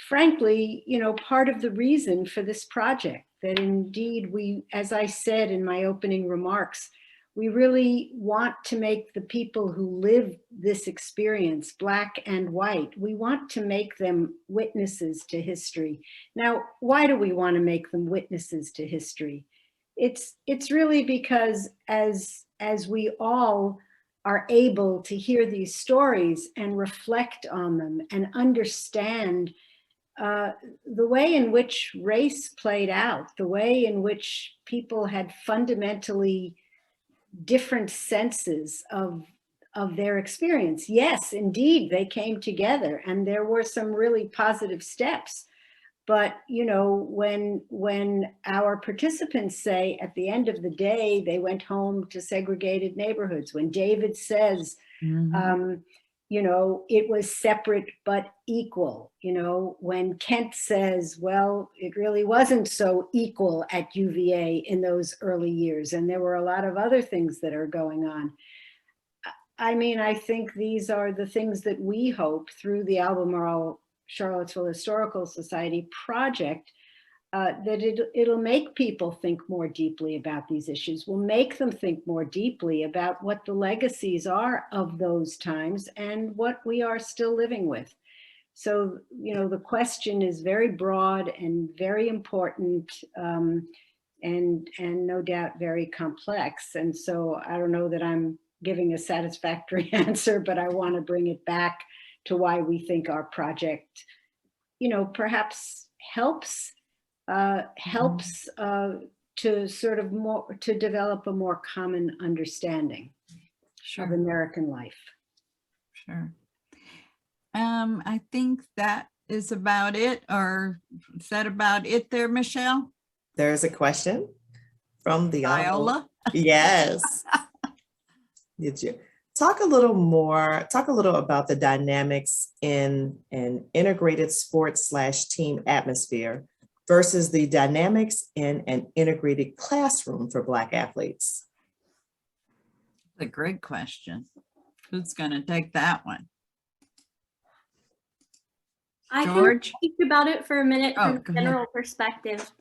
frankly, part of the reason for this project, that indeed we, as I said in my opening remarks, we really want to make the people who live this experience, Black and white, we want to make them witnesses to history. Now, why do we want to make them witnesses to history? It's really because as we all are able to hear these stories and reflect on them and understand the way in which race played out, the way in which people had fundamentally different senses of their experience. Yes, indeed, they came together and there were some really positive steps. But, when our participants say at the end of the day, they went home to segregated neighborhoods, when David says, it was separate but equal, when Kent says, well, it really wasn't so equal at UVA in those early years, and there were a lot of other things that are going on. I mean, I think these are the things that we hope through the Albemarle Charlottesville Historical Society project, that it'll make people think more deeply about these issues, will make them think more deeply about what the legacies are of those times and what we are still living with. So, the question is very broad and very important, and no doubt very complex. And so I don't know that I'm giving a satisfactory answer, but I want to bring it back to why we think our project, perhaps helps to sort of to develop a more common understanding of American life. Sure. I think that is about it, or is that about it there, Michelle? There's a question from the Viola. Yes. Did you talk a little about the dynamics in an integrated sports/team atmosphere versus the dynamics in an integrated classroom for Black athletes? A great question. Who's going to take that one? I George? can speak about it for a minute from a general perspective.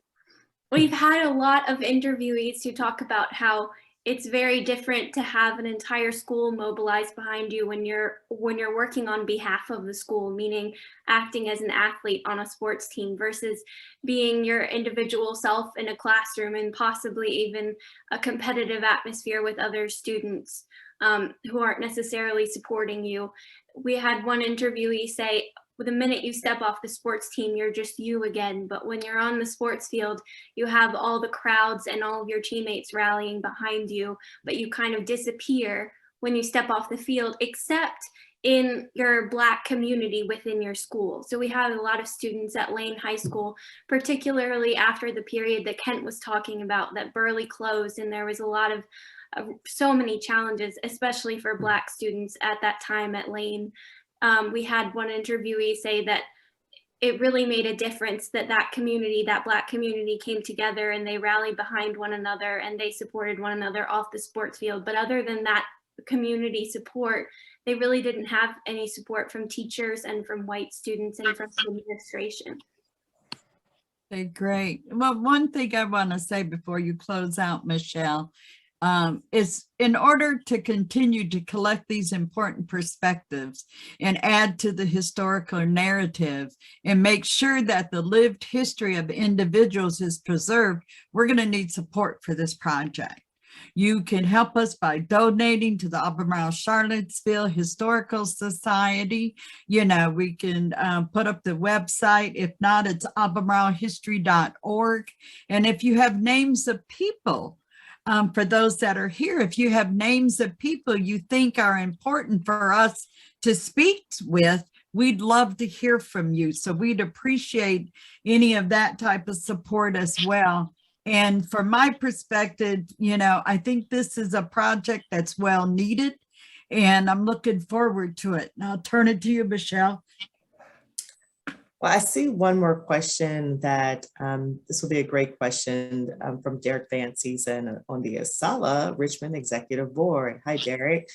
We've had a lot of interviewees who talk about how it's very different to have an entire school mobilized behind you when you're working on behalf of the school, meaning acting as an athlete on a sports team, versus being your individual self in a classroom and possibly even a competitive atmosphere with other students who aren't necessarily supporting you. We had one interviewee say, the minute you step off the sports team, you're just you again. But when you're on the sports field, you have all the crowds and all of your teammates rallying behind you, but you kind of disappear when you step off the field, except in your Black community within your school. So we had a lot of students at Lane High School, particularly after the period that Kent was talking about, that Burley closed, and there was a lot of so many challenges, especially for Black students at that time at Lane. We had one interviewee say that it really made a difference that community, that Black community, came together and they rallied behind one another and they supported one another off the sports field. But other than that community support, they really didn't have any support from teachers and from white students and from the administration. Okay, great. Well, one thing I want to say before you close out, Michelle, is in order to continue to collect these important perspectives and add to the historical narrative and make sure that the lived history of individuals is preserved, we're going to need support for this project. You can help us by donating to the Albemarle Charlottesville Historical Society. We can put up the website. If not, it's albemarlehistory.org. And if you have names of people, for those that are here, if you have names of people you think are important for us to speak with, we'd love to hear from you. So we'd appreciate any of that type of support as well. And from my perspective, you know, I think this is a project that's well needed, and I'm looking forward to it. And I'll turn it to you, Michelle. Well, I see one more question that this will be a great question from Derek Van Season on the ASALA Richmond Executive Board. Hi, Derek.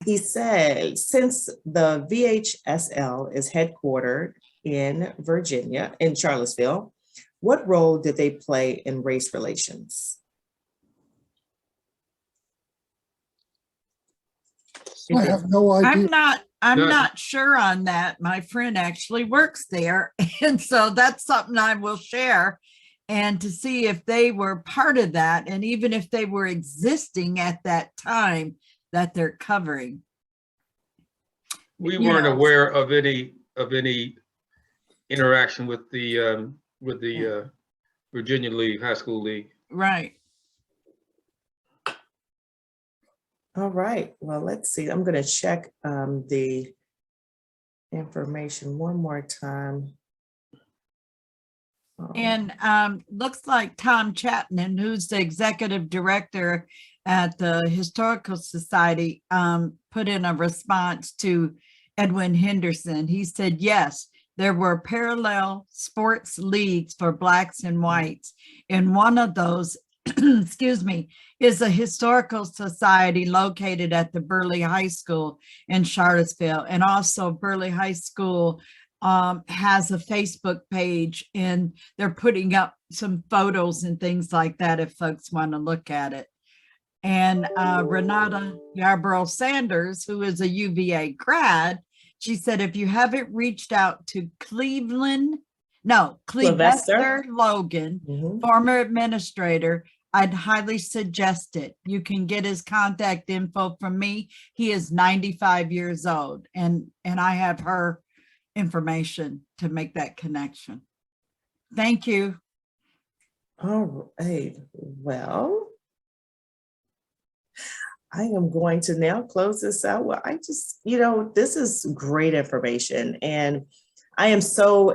He said, since the VHSL is headquartered in Virginia, in Charlottesville, what role did they play in race relations? I have no idea. I'm Good. not sure on that. My friend actually works there. And so that's something I will share, and to see if they were part of that, and even if they were existing at that time that they're covering. We You weren't know, aware of any interaction with the Virginia League, High School League. right. All right, well, let's see. I'm going to check the information one more time. And looks like Tom Chapman, who's the executive director at the Historical Society, put in a response to Edwin Henderson. He said, yes, there were parallel sports leagues for Blacks and whites. And one of those, excuse me, is a historical society located at the Burley High School in Charlottesville. And also Burley High School has a Facebook page, and they're putting up some photos and things like that if folks want to look at it. And Renata Yarborough Sanders, who is a UVA grad, she said, if you haven't reached out to Clevester Logan, former administrator, I'd highly suggest it. You can get his contact info from me. He is 95 years old, and I have her information to make that connection. Thank you. All right, well, I am going to now close this out. Well, I just, you know, this is great information, and I'm so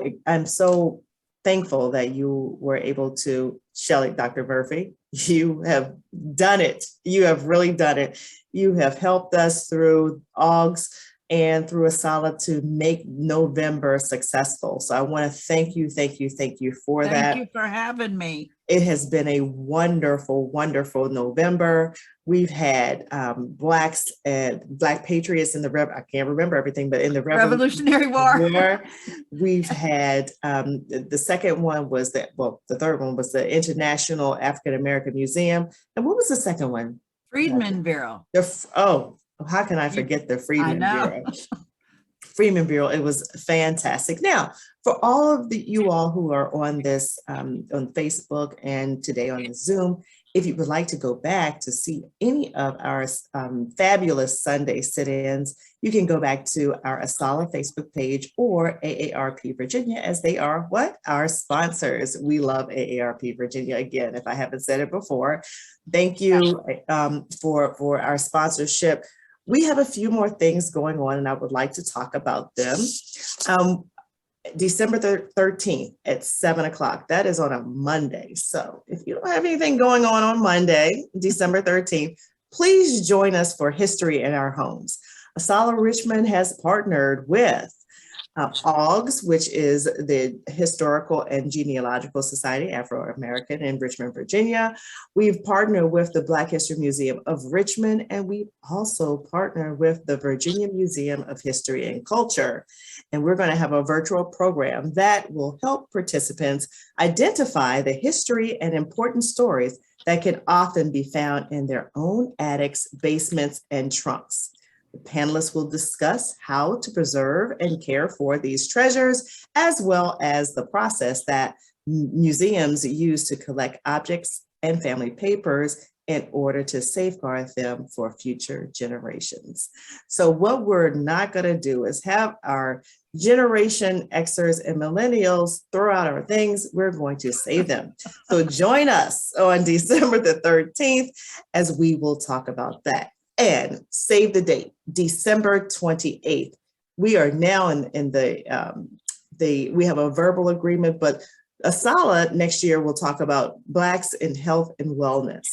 thankful that you were able to, Shelley, Dr. Murphy, you have done it. You have really done it. You have helped us through AUGS and through ASALA to make November successful. So I want to thank you for that. Thank you for having me. It has been a wonderful, wonderful November. We've had Blacks and Black Patriots in the, I can't remember everything, but in the Revolutionary War. We've had, the second one was the third one was the International African American Museum. And what was the second one? Freedmen Bureau. How can I forget the Freedmen Bureau? Freedmen Bureau, it was fantastic. Now, for all of you all who are on this, on Facebook and today on the Zoom, if you would like to go back to see any of our fabulous Sunday sit-ins, you can go back to our ASALA Facebook page or AARP Virginia, as they are our sponsors. We love AARP Virginia. Again, if I haven't said it before, thank you for our sponsorship. We have a few more things going on, and I would like to talk about them. December 13th at 7 o'clock. That is on a Monday. So if you don't have anything going on Monday, December 13th, please join us for History in Our Homes. ASALA Richmond has partnered with AUGS, which is the Historical and Genealogical Society, Afro-American in Richmond, Virginia. We've partnered with the Black History Museum of Richmond, and we also partner with the Virginia Museum of History and Culture. And we're going to have a virtual program that will help participants identify the history and important stories that can often be found in their own attics, basements, and trunks. The panelists will discuss how to preserve and care for these treasures, as well as the process that museums use to collect objects and family papers in order to safeguard them for future generations. So what we're not going to do is have our Generation Xers and Millennials throw out our things. We're going to save them. So join us on December the 13th as we will talk about that. And save the date, December 28th. We are now in we have a verbal agreement, but Asala next year will talk about Blacks in health and wellness.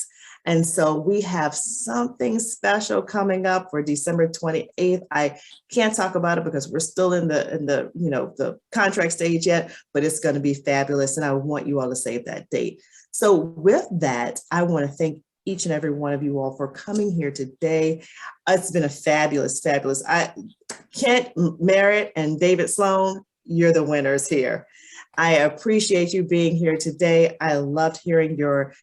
And so we have something special coming up for December 28th. I can't talk about it because we're still in the the contract stage yet, but it's going to be fabulous. And I want you all to save that date. So with that, I want to thank each and every one of you all for coming here today. It's been a fabulous. Kent, Merritt, and David Sloan, you're the winners here. I appreciate you being here today. I loved hearing your